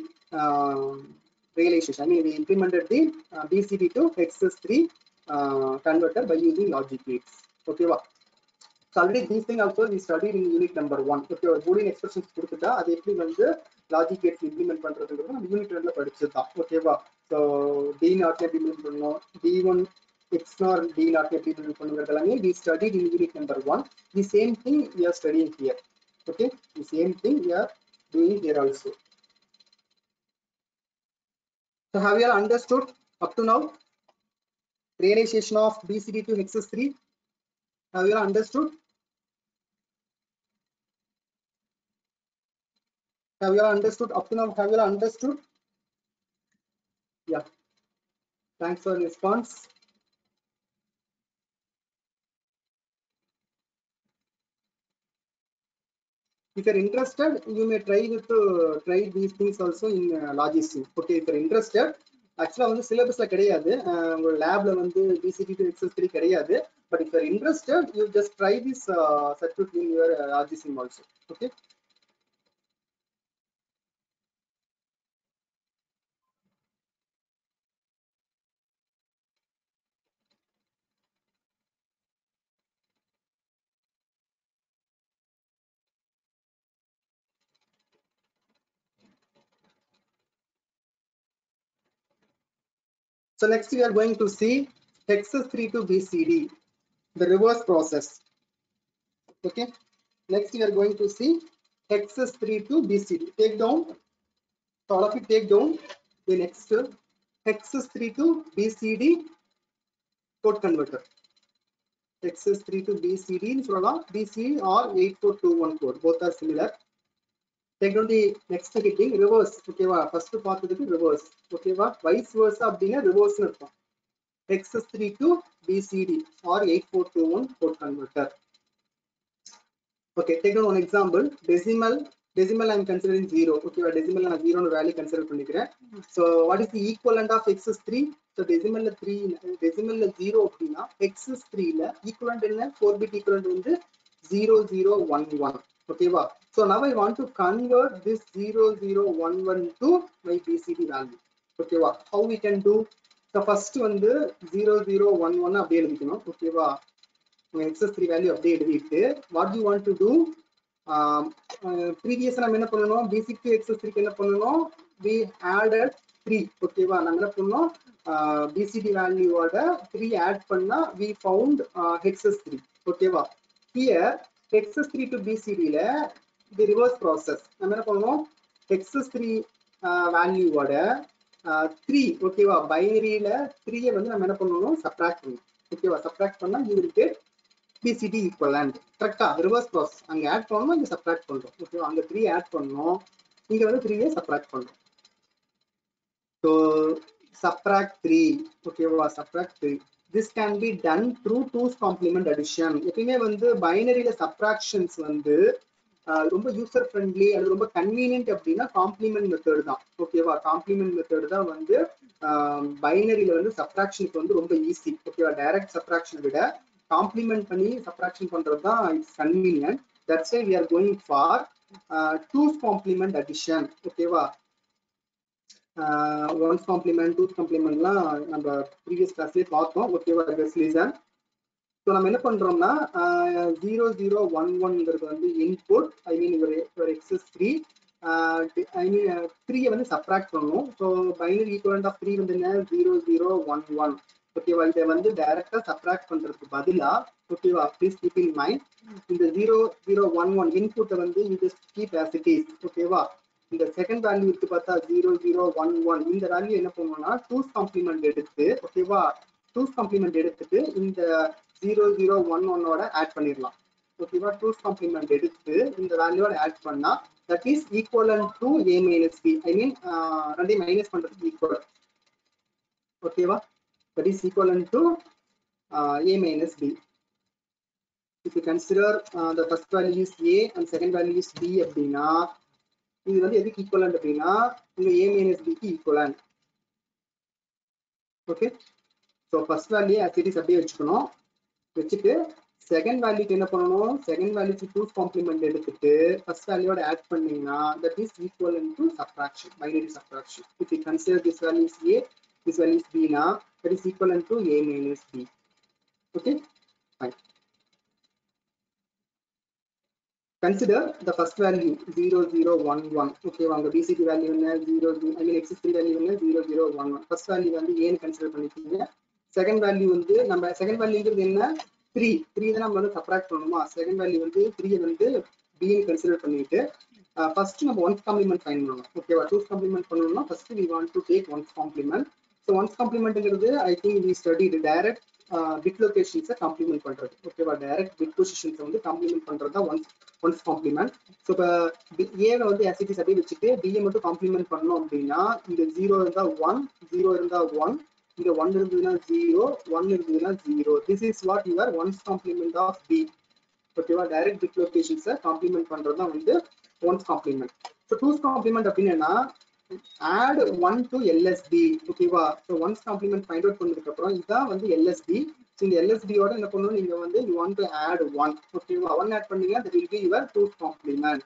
S2: realization. I mean, we implemented the BCD to XS3 converter by using logic gates. Okay, wow. So already these things also we studied in unit number 1. Okay, Boolean expressions கொடுத்துட்டா அது எப்படி வந்து logic Gates implement பண்றதுங்கிறது நம்ம unit 2ல படிச்சதுதான். ஓகேவா? So D0 எப்படி implement பண்ணணும், D1 XNOR D0 எப்படி இம்ப்ளிமெண்ட் பண்ணுங்கிறது எல்லாமே we studied in unit number 1. The same thing we are studying here. Okay, the same thing we are doing here also. So have you all understood up to now realization of BCD to XS3? Have you all understood? Have you all understood up to now? Have you all understood? Yeah. Thanks for the response. If you're interested, you may try these things also in Logisim. Okay, if you're interested, actually வந்து syllabusல கிடையாது, உங்க லேப்ல வந்து BCD to XS3 கிடையாது. But if you're interested, you just try this circuit in your Logisim also. Okay. So next we are going to see XS3 to BCD, the reverse process. Okay. Next we are going to see XS3 to BCD. Take down. So all of you take down the next XS3 to BCD code converter. XS3 to BCD in BCD or 8421 code. Both are similar. Take down the next heading reverse. Okay, first part of the reverse. Okay, vice versa abdina reverse XS3 to BCD or 8421 code converter. Okay, take down one example. Decimal I am considering 0. Okay, decimal and 0 value consider பண்ணிக்கிறேன். So what is the equivalent of XS3? So decimal 0 அப்படினா XS3 ல equivalent என்ன? 4 bit equivalent வந்து 0011. Okay, so now I want to convert this 0011 to my BCD value. Okay, how we can do? So first வந்து 0011 அப்படியே எழுதிக்கணும். Okay, XS3 value அப்படியே எழுதிட்டு what you want to do? Previous நம்ம என்ன பண்ணனும், BCD to XS3 க்கு என்ன பண்ணனும், we added 3. ஓகேவா, நம்ம என்ன பண்ணோம், BCD value ஓட 3 add பண்ணா we found XS3. ஓகேவா, here XS3 to BCD ல the reverse process நம்ம என்ன பண்ணனும், XS3 value ஓட 3 ஓகேவா, பைனரியில 3 வந்து நம்ம என்ன பண்ணனும், சப்ட்ராக்ட் பண்ணனும். ஓகேவா, சப்ட்ராக்ட் பண்ணா you will get BCD equivalent. கரெக்ட்டா, ரிவர்ஸ் ப்ராசஸ். அங்க ஆட் பண்ணனும், இங்க சப்ட்ராக்ட் பண்றோம். ஓகே, அங்க 3 ஆட் பண்ணனும், இங்க வந்து 3 சப்ட்ராக்ட் பண்றோம். So subtract 3. ஓகேவா, subtract 3. This can be done through 2's complement addition. எப்பவுமே வந்து பைனரியில சப்ட்ராக்ஷன்ஸ் வந்து ரொம்ப யூசர் ஃப்ரெண்ட்லி, அது ரொம்ப கன்வீனியன்ட் அப்படின்னா காம்ப்ளிமெண்ட் மெத்தட் தான். ஓகேவா, காம்ப்ளிமெண்ட் மெத்தட் தான் வந்து பைனரியில வந்து சப்ட்ராக்ஷனுக்கு வந்து ரொம்ப ஈஸி. ஓகேவா, டைரக்ட் சப்ட்ராக்ஷனை விட காம்ப்ளிமெண்ட் பண்ணி சப்ட்ராக்ஷன் பண்றது தான் it's convenient. That's why we are going for 2's complement addition. ஓகேவா, 1's complement 2's complementலாம் நம்ம ப்ரீவியஸ் கிளாஸ்லயே பார்த்தோம். ஓகேவா, ஜஸ்ட் லிசன். ஸோ நம்ம என்ன பண்றோம்னா 0011ங்கிறது வந்து இன்புட், ஐ மீன் ஒரு XS3 ஐ மீன் 3 வந்து சப்ட்ராக்ட் பண்ணணும். ஸோ பைனரி ஈக்குவலன்ட் ஆஃப் 3 வந்து என்ன, 0011. ஓகேவா, இதை வந்து டைரக்டா சப்ட்ராக்ட் பண்றதுக்கு பதிலா, ஓகேவா, ப்ளீஸ் கீப் இன் மைண்ட், இந்த 0011 இன்புட்டை வந்து you just keep as it is. ஓகேவா, இந்த செகண்ட் வேல்யூ இருக்கு பார்த்தா 0011, இந்த வேல்யூ என்ன பண்ணுவோம்னா 2's complement எடுத்து, ஓகேவா, 2's complement எடுத்துட்டு இந்த 0011ஓட ஆட் பண்ணிடலாம். ஓகேவா, 2's complement எடுத்து இந்த வேல்யூவோட ஆட் பண்ணா that is equivalent to a minus b. I mean ரெண்டையும் மைனஸ் பண்றதுக்கு ஈக்குவல். ஓகேவா, that is equivalent to a minus b. If you consider the first value is a and second value is b அப்படின்னா இது வந்து எதுக்கு equivalent அப்படின்னா உங்க a minus b க்கு equivalent. Okay, so first value as it is அப்படியே வச்சுக்கணும். வச்சுட்டு செகண்ட் வேல்யூக்கு என்ன பண்ணணும், செகண்ட் வேல்யூக்கு டூஸ் காம்ப்ளிமெண்ட் எடுத்துட்டு ஃபர்ஸ்ட் வேல்யூவோட ஆட் பண்ணீங்கன்னா that is equivalent to subtraction, binary subtraction. If you consider this value is a, this value is b na, that is equivalent to a minus b. Okay, fine. Consider the first value 0 0 1 1. Okay, வாங்க BCD value என்ன 0 I mean x3 value என்ன 0 0 1 1. first value வந்து a ன்னு consider பண்ணிக்கீங்க. Second value வந்து நம்ம second வேல்யூங்கிறது என்ன 3 தான் நம்ம வந்து சப்ராக்ட் பண்ணணுமா. செகண்ட் வேல்யூ வந்து 3 வந்து b ன்னு கன்சிடர் பண்ணிட்டு ஃபர்ஸ்ட் நம்ம ஒன்ஸ் காம்ப்ளிமெண்ட் ஃபைண்ட் பண்ணணும். ஓகேவா, டூஸ் காம்ப்ளிமெண்ட் பண்ணணும்னா first we want to take ones complement. So ones காம்ப்ளிமெண்ட்ங்கிறது I think we studied direct bit locations complement பண்றது. ஓகேவா, டைரக்ட் பிட் பொசிஷன்ஸ் வந்து காம்ப்ளிமெண்ட் பண்றது தான் ஒன்ஸ் காம்ப்ளிமெண்ட். ஸோ இப்போ ஏவை வந்து as it is அப்படியே வச்சுட்டு b மட்டும் காம்ப்ளிமெண்ட் பண்ணோம் அப்படின்னா இந்த 0 இருந்தா 1, 0 இருந்தா 1, இங்க 1 இருந்ததுன்னா 0, 1 இருந்ததுன்னா 0. This is what your ones complement of b. ஓகேவா, டைரக்ட் பிட் லொகேஷன்ஸ் காம்ப்ளிமெண்ட் பண்றது தான் வந்து ones complement. So twos complement அப்படின்னா add 1 to LSB. ஓகேவா, so ones complement find out பண்ணதுக்கு அப்புறம் இதான் வந்து LSB. ஸோ இந்த LSB யோட என்ன பண்ணணும், நீங்க வந்து you want to add 1. ஓகேவா, 1 ஆட் பண்ணீங்க that will be your two's complement.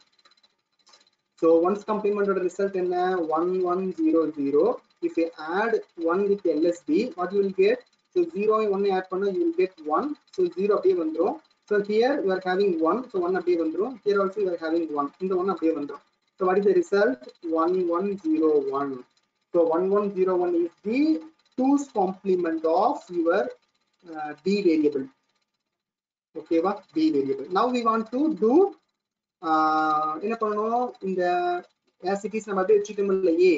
S2: So ones காம்ப்ளிமெண்டோட ரிசல்ட் என்ன 1 1 0 0. if you add 1 with LSB what you will get, so 0 1 add பண்ணா you will get 1. so 0 அப்படியே வந்துரும். so here you are having 1, so 1 அப்படியே வந்துரும். here also you are having 1, இந்த 1 அப்படியே வந்துரும். so what is the result, 1 1 0 1. so 1 1 0 1 is the two's complement of your b variable. okay va, b variable. now we want to do என்ன பண்ணணும், இந்த as it is நம்ம அப்படியே வச்சுட்டோம்ல a.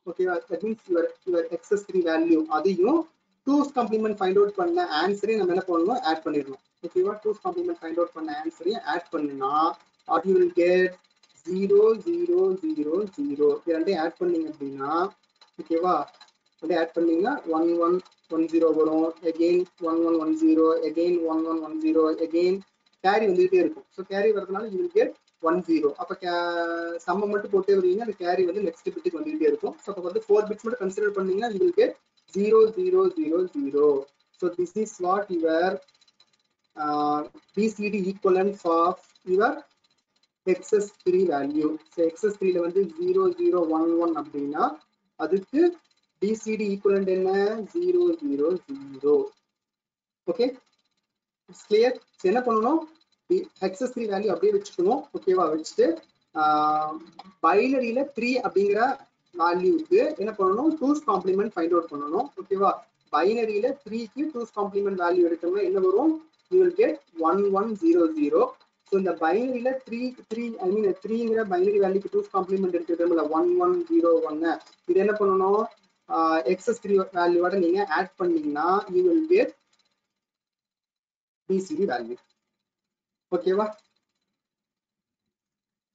S2: ஓகேவா, that means your x3 value அதையும் two's complement find out பண்ண ஆன்சரையும் நம்ம என்ன பண்ணணும், ஆட் பண்ணிடணும். ஓகேவா, டூஸ் காம்ப்ளிமெண்ட் ஃபைண்ட் அவுட் பண்ண ஆன்சரையும் ஆட் பண்ணுனா what you will get 0 0 0 0. இது ரெண்டையும் ஆட் பண்ணீங்க அப்படின்னா ஓகேவா, அப்படியே ஆட் பண்ணீங்கன்னா 1 1 1 0 வரும். again 1 1 1 0, again 1 1 1 0, again கேரி வந்துகிட்டே இருக்கும். ஸோ கேரி வரதுனால you will get 1 0. அப்போ சம்ம மட்டும் போட்டே வருவீங்க, அந்த கேரி வந்து நெக்ஸ்ட் பிட்டுக்கு வந்துகிட்டே இருக்கும். ஸோ அப்போ வந்து 4 பிட்ஸ் மட்டும் கன்சிடர் பண்ணீங்கன்னா you will get 0 0 0 0. so this is what your BCD equivalent of your XS3 value. so XS3 ல வந்து 0 0 1 1 அப்படின்னா அதுக்கு BCD equivalent என்ன 0 0 0. Okay, it's clear. என்ன பண்ணணும், XS3 வேல்யூ அப்படியே வச்சுக்கணும். ஓகேவா, வச்சுட்டு பைனரியில 3 அப்படிங்கிற வேல்யூக்கு என்ன பண்ணணும், டூஸ் காம்ப்ளிமெண்ட் ஃபைண்ட் அவுட் பண்ணணும். ஓகேவா, பைனரியில 3க்கு டூஸ் காம்ப்ளிமெண்ட் வேல்யூ எடுத்தோம்னா என்ன வரும், you will get 1 1 0 0. ஸோ இந்த பைனரியில 3 ஐ மீன் 3ங்கிற பைனரி வேல்யூக்கு டூஸ் காம்ப்ளிமெண்ட் எடுத்துட்டோம்ல 1 1 0 1. இது என்ன பண்ணணும், XS3 வேல்யூவோட நீங்க ஆட் பண்ணீங்கன்னா you will get BCD value. Okay va,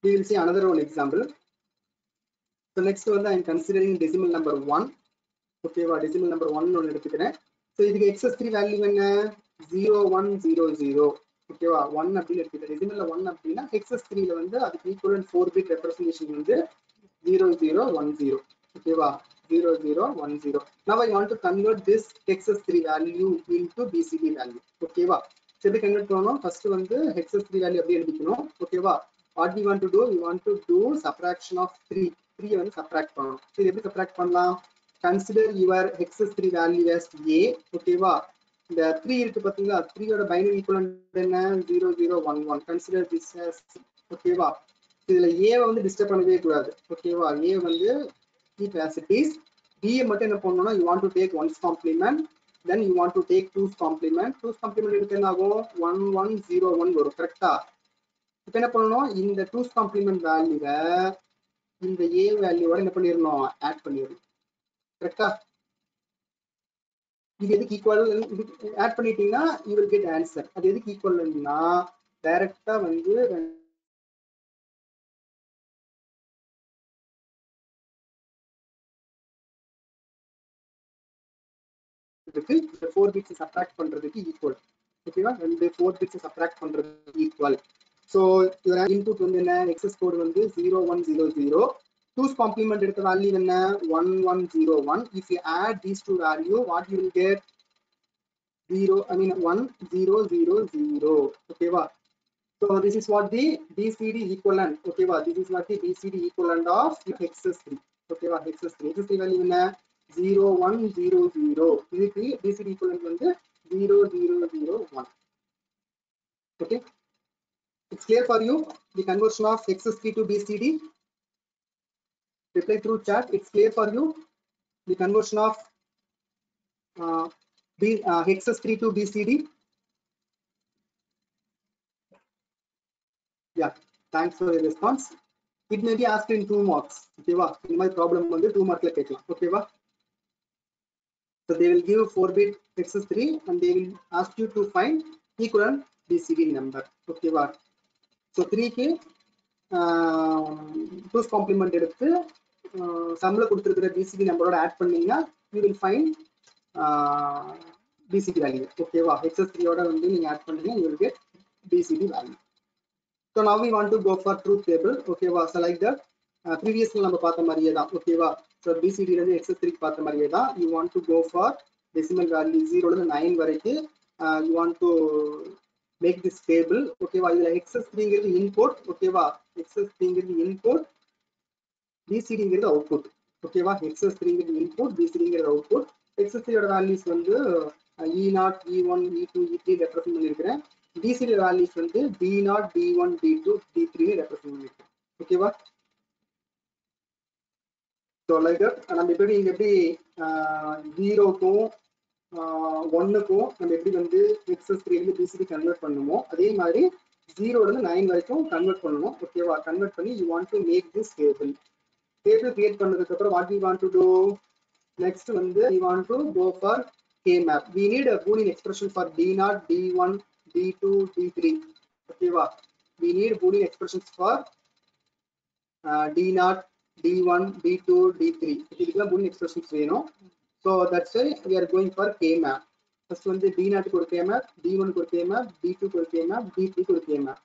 S2: we will see another one example. so next one I am considering decimal number 1. okay va, decimal number 1 ஒன்னு எடுத்துக்கிறேன். so இதுக்கு XS3 value என்ன 0 1 0 0. okay va, 1 அப்படி எடுத்துக்கிறேன். decimal ல 1 அப்படினா XS3 ல வந்து அதுக்கு equivalent 4 bit representation வந்து 0 0 1 0. okay va, 0 0 1 0. now I want to convert this XS3 value into BCD value. okay va, எப்படி கன்வெர்ட் பண்ணனும், ஃபர்ஸ்ட் வந்து XS3 வேல்யூ அப்படியே எழுதிக்கணும். ஓகேவா, what we want to do, we want to do subtraction of 3 வந்து subtract பண்ணனும். இது எப்படி சப்ட்ராக்ட் பண்ணலாம், consider your XS3 value as a. ஓகேவா, இந்த 3 இருக்கு பாத்தீங்களா, 3 யோட பைனரி ஈக்குவலன்ட் என்ன 0 0 1 1. consider this as. ஓகேவா, இதுல a வந்து டிஸ்டர்ப் பண்ணவே கூடாது. ஓகேவா, a வந்து keep as it is. b மட்டும் என்ன பண்ணனும்னா you want to take ones complement, then you want to take two's complement. two's complement எடுத்து என்ன ஆகும் 1 1 0 1 வரும். கரெக்ட்டா, இப்போ என்ன பண்ணனும், இந்த two's complement வேல்யூவை இந்த a வேல்யூவோட என்ன பண்ணிரணும், ஆட் பண்ணிரணும். கரெக்ட்டா, இது எதுக்கு ஈக்குவல், ஆட் பண்ணிட்டீங்கன்னா you will get answer. அது எதுக்கு ஈக்குவல்னா டைரக்ட்டா வந்து பண்றதுக்கு இந்த 4 பிட்ஸ் சப்ட்ராக்ட் பண்றதுக்கு ஈக்குவல். ஓகேவா, ரெண்டு 4 பிட்ஸ் சப்ட்ராக்ட் பண்றதுக்கு ஈக்குவல். ஸோ இதோட இன்புட் வந்து என்ன, எக்ஸஸ் கோட் வந்து 0100. 2's complement எடுத்த வேல்யூ என்ன, 1101. if you add these two value, what you will get, 1000. ஓகேவா, so this is what the BCD equivalent. ஓகேவா, this is what the BCD equivalent of hexes 3. ஓகேவா, hexes 3 value என்ன, 0100. இதுக்கு BCD equivalent வந்து 0001. okay, it's clear for you the conversion of hexes 3 to BCD. Reply through chat, it's clear for you the conversion of hexes 3 to BCD. Yeah, thanks for your response. It may be asked in 2 marks. ஓகேவா, இந்த மாதிரி problem வந்து 2 மார்க்ல கேட்கலாம். ஓகேவா, so they will give 4-bit hexes 3 and they will ask you to find equivalent BCD number. ஓகேவா, so 3 க்கு 2's complement எடுத்து சம்ல கொடுத்திருக்கிற BCD நம்பரோட ஆட் பண்ணீங்கன்னா you will find BCD value. ஓகேவா, hexes 3 ஓட வந்து நீங்க ஆட் பண்ணீங்கன்னா you will get BCD value. So now we want to go for truth table. ஓகேவா, so like that previously நம்ம பார்த்த மாதிரியே தான். ஓகேவா, so BCD ல இருந்து hexes 3 பார்த்த மாதிரியே தான். You want to go for decimal value 0 ல இருந்து 9 வரைக்கும் you want to make this table. ஓகேவா, இதுல hexes 3 ங்கிறது இன்புட். ஓகேவா, hexes 3 ங்கிறது இன்புட், BCD ங்கிறது அவுட்புட். ஓகேவா, hexes 3 ங்கிறது இன்புட், BCD ங்கிறது அவுட்புட். hexes 3 ஓட வேல்யூஸ் வந்து E0, E1, E2, E3 represent பண்ணிருக்கிறேன். BCD values வந்து B0, B1, B2, B3 represent பண்ணிருக்கேன். ஓகேவா, ஸோ லைக் நம்ம எப்படி 0க்கும் 1க்கும் நம்ம எப்படி வந்து hexes 3 ல BCD கன்வெர்ட் பண்ணுமோ அதே மாதிரி 0 ல இருந்து 9 வரைக்கும் கன்வெர்ட் பண்ணணும். ஓகேவா, கன்வெர்ட் பண்ணி you want to make this table create பண்ணதுக்கு அப்புறம் what we want to do next வந்து we want to go for K-map. We need a Boolean expression for D0, D1, D2, D3. ஓகேவா, we need Boolean expressions for D0, D1, D2, D3. இதுக்கெல்லாம் Boolean expressions வேணும். So that's why we are going for K-map. First வந்து D0 க்கு ஒரு K-map, D1 க்கு ஒரு K-map, D2 க்கு ஒரு K-map, D3 க்கு ஒரு K-map.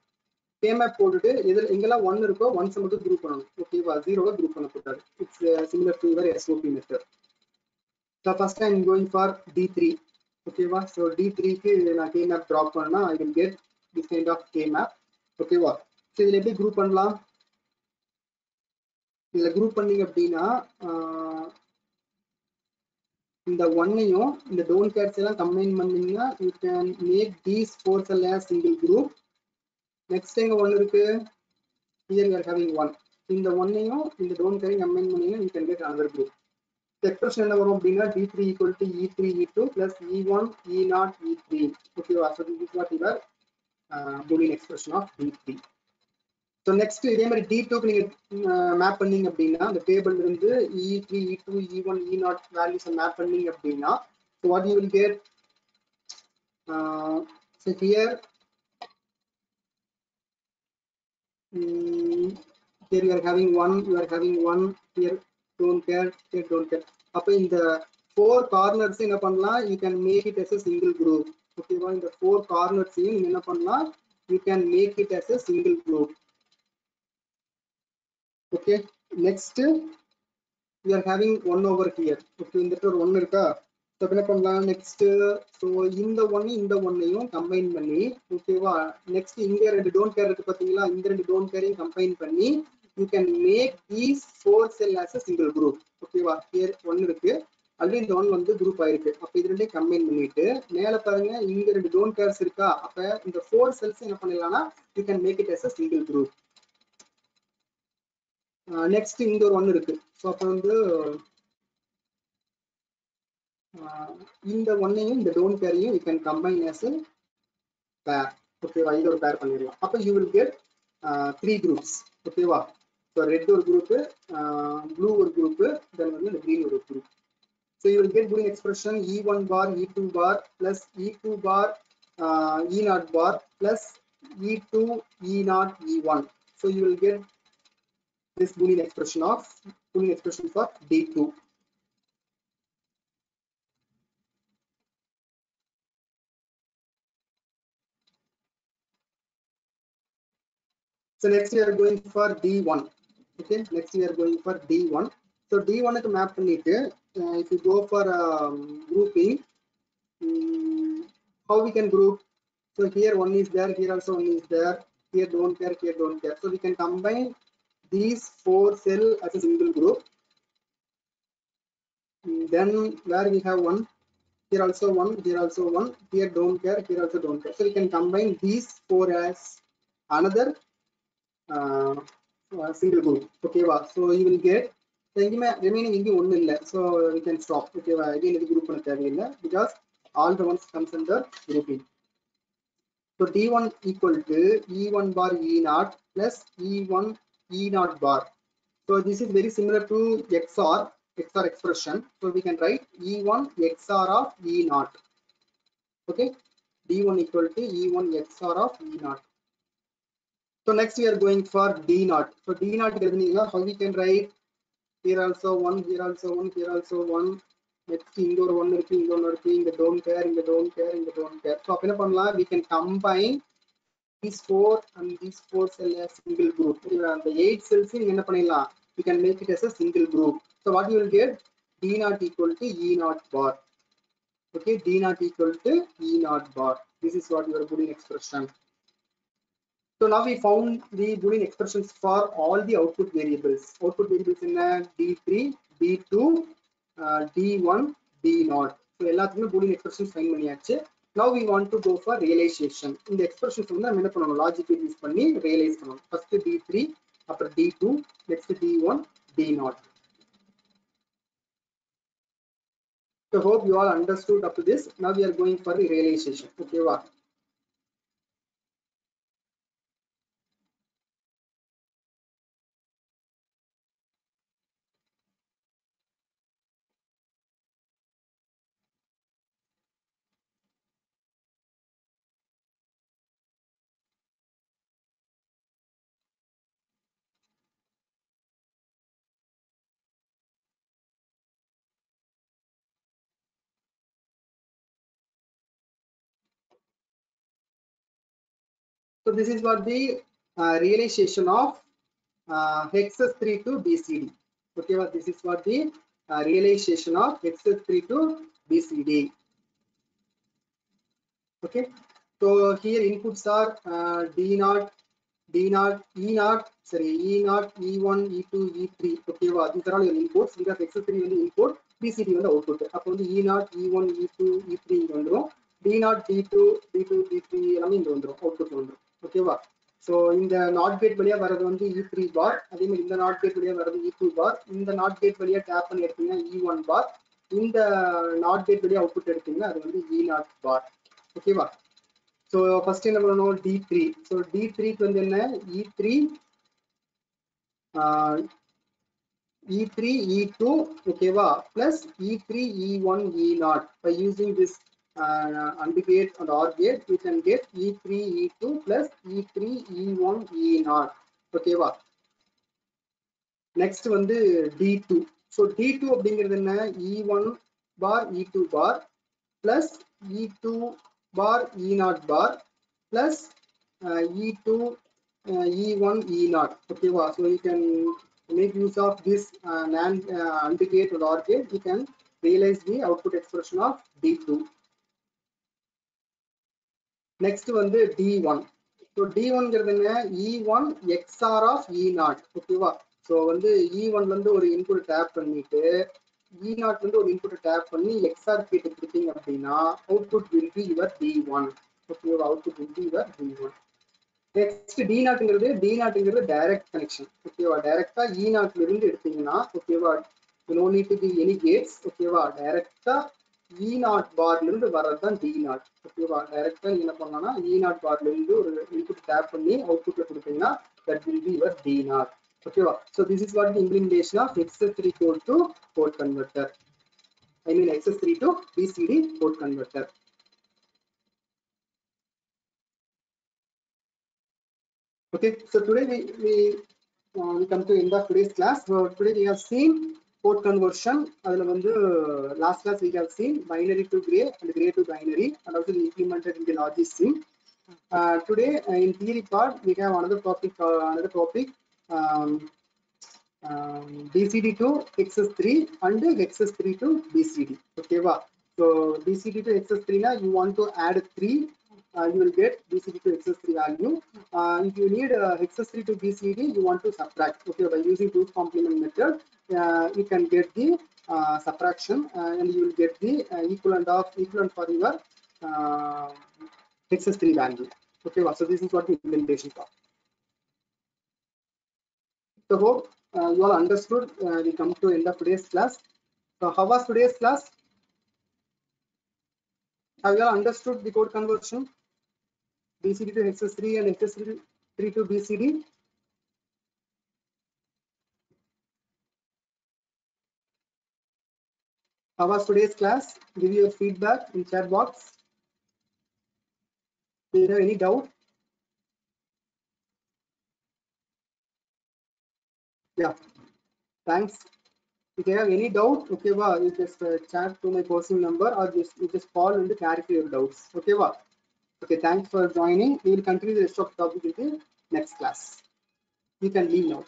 S2: K-map போட்டுட்டு எங்கெல்லாம் 1 இருக்கோ 1s மட்டும் குரூப் பண்ணணும். ஓகேவா, 0வை குரூப் பண்ணக்கூடாது. It's similar to your SOP method. So first I'm going for D3. ஓகேவா, so D3 க்கு நான் K-map drop பண்ணா I will get this kind of K-map. ஓகேவா, so இதுல எப்படி குரூப் பண்ணலாம், இதுல குரூப் பண்ணீங்க அப்படின்னா இந்த 1ஐயும் இந்த டோன்ட் கேர்ஸ் எல்லாம் கம்பைன் பண்ணீங்கன்னா you can make these 4 cell as single group. next எங்க 1 இருக்கு, here we are having 1. இந்த 1ஐயும் இந்த டோன்ட் கேரையும் கம்பைன் பண்ணீங்கன்னா you can get another group. expression என்ன வரும் அப்படின்னா D3 equal to E3 E2 plus E1 E0 E3. ஓகேவா, so this is what your Boolean expression of D3. so next இதே மாதிரி D2 க்கு நீங்க மேப் பண்ணீங்க அப்படின்னா அந்த டேபிள் இருந்து E3 E2 E1 E0 values map பண்ணீங்க அப்படின்னா so what you will get, so here here you are having 1, you are having 1, here don't care, here don't care. அப்ப இந்த 4 corners என்ன பண்ணலாம், you can make it as a single group. ஓகேவா, இந்த 4 corners நீங்க என்ன பண்ணலாம், you can make it as a single group. okay, next we are having 1 over here. okay, இந்த இடத்துல 1 இருக்கா, so என்ன பண்ணலாம் next, so இந்த 1 இந்த 1ஐயும் கம்பைன் பண்ணி ஓகேவா, next இங்க ரெண்டு டோன்ட் கேர் இருக்கு பாத்தீங்களா, இந்த ரெண்டு டோன்ட் கேரையும் கம்பைன் பண்ணி you can make these 4 cell as a single group. ஓகேவா, here 1 இருக்கு, ஆல்ரெடி இந்த 1 வந்து குரூப் ஆயிருக்கு. அப்ப இது ரெண்டையும் கம்பைன் பண்ணிட்டு மேல பாருங்க இங்க ரெண்டு டோன்ட் கேர்ஸ் இருக்கா, அப்ப இந்த 4 cells என்ன பண்ணலாம்னா you can make it as a single group. next இங்க ஒரு 1 இருக்கு, so அப்ப வந்து இந்த 1ஐயும் இந்த don't கேரையும் you can combine as a pair. ஓகேவா, இது ஒரு பேர் பண்ணிடலாம். அப்ப you will get 3 groups. ஓகேவா, so red ஒரு group, blue ஒரு group, then வந்து the green ஒரு group. so you will get Boolean expression E1 bar E2 bar plus E2 bar E0 bar plus E2 E0 E1. so you will get this Boolean expression for D2. So next we are going for D1. Okay, next we are going for D1. So D1 க்கு map பண்ணிட்டு if you go for grouping, how we can group? So here one is there, here also one is there, here don't care, here don't care. So we can combine these 4 cells as a single group. Then where we have one, here also one, here also one, here don't care, here also don't care. So we can combine these 4 as another single group. Okay, so you will get remaining ingi one illa, so we can stop. Okay, again this group panna thevilla because all the ones comes under grouping. So D1 equal to E1 bar E0 plus E1 E0 bar. So this is very similar to XOR expression. So we can write E1 XOR of E0. Okay, D1 equal to E1 XOR of E0. So next we are going for D0. So D0 how we can write? Here also one, here also one, here also one. Next indoor one, indoor the don't care, in the don't care, in the don't care. So we can combine these 4 and these 4 cells as single group. The 8 cells we can make it as a single group. So what you will get? D0 equal to E0 bar. Okay, D0 equal to E0 bar. This is what your Boolean expression. So now we found the Boolean expressions for all the output variables. Output variables in D3, D2, D1, D0. So எல்லாத்துக்குமே Boolean expressions find பண்ணியாச்சு. Now we want to go for realization. இந்த expressions வந்து நம்ம என்ன பண்ணணும்? Logic use பண்ணி realize பண்ணணும். First D3, அப்புறம் D2, next D1, D0. So hope you all understood up to this. Now we are going for the realization. Okay, wow. So this is what the realization of hexes 3 to BCD. Okay, well, this is what the realization of hexes 3 to BCD. Okay, so here inputs are D0, D0, E0, sorry, E0, E1, E2, E3. Okay, well, these are all your inputs. We have hexes 3 on the input, BCD on the output. Upon the E0, E1, E2, E3 D0, D2, D2, D3 எல்லாமே இங்க வந்துரும் output வந்துரும். Okay, வா. So இந்த NOT gate வழியா வரது வந்து E3 bar, அதே மாதிரி இந்த NOT gate வழியா வரது E2 bar, இந்த NOT gate வழியா டேப் பண்ணி எடுத்தீங்கன்னா E1 bar, இந்த NOT gate வழியா அவுட்புட் எடுத்தீங்கன்னா அது வந்து E0 bar. ஓகேவா? So first என்ன பண்ணனும்? D3. So D3 க்கு வந்து என்ன? E3 E3 E2 ஓகேவா plus E3 E1 E0. By using this AND gate and OR gate, we can get E3 E2 plus E3 E1 E0. Okay, wow. Next வந்து D2. So D2 அப்படிங்கிறது என்ன? E1 bar E2 bar plus E2 bar E0 bar plus E2 E1 E0. Okay, wow. So you can make use of this AND gate and OR gate. You can realize the output expression of D2. Next வந்து D1. So D1 ங்கிறது என்ன? E1 XOR of E0. ஓகேவா? So வந்து E1 வந்து ஒரு input tape பண்ணிட்டு E0 வந்து ஒரு இன்புட் டேப் பண்ணி XOR கேட் கொடுத்தீங்க அப்படின்னா output will be your D1. ஓகேவா? output will be your D1. Next D0ங்கிறது direct connection. ஓகேவா? டைரக்டா E0 ல இருந்து எடுத்தீங்கன்னா ஓகேவா? no need to be any gates. ஓகேவா? டைரக்டா E0 பார்ல இருந்து வரதுதான் D0. ஓகேவா? டைரக்டா நீங்க என்ன பண்ணலாம்னா E0 பார்ல இருந்து ஒரு இன்புட் டேப் பண்ணி அவுட்புட்ல கொடுத்தீங்கன்னா that will be your D0. ஓகேவா? So this is what the implementation of XS3 code to code converter. I mean XS3 to BCD code converter. Okay, so today we come to end of today's class. So today we have seen code conversion. Adula vandu last class we have seen binary to gray and gray to binary, and also we implemented in the logic sim. Today in theory part we have another topic BCD to XS3 and XS3 to BCD. Okay, wow. So BCD to XS3 now you want to add 3, you will get BCD to XS3 value. If you need XS3 to BCD, you want to subtract. Okay, by using 2's complement method, you can get the subtraction and you will get the equivalent for your XS3 value. Okay, wow. So this is what the implementation for. So hope you all understood. We come to end of today's class. So how was today's class? Have you all understood the code conversion? BCD to XS3 and XS3 to BCD. How was today's class? Give your feedback in chat box. Do you have any doubt? Yeah. Thanks. If you have any doubt, okay, wow, you just chat to my personal number or you just call and clarify your doubts. Okay, wow. Okay, thanks for joining. We will continue the rest of the topic in the next class. You can leave now.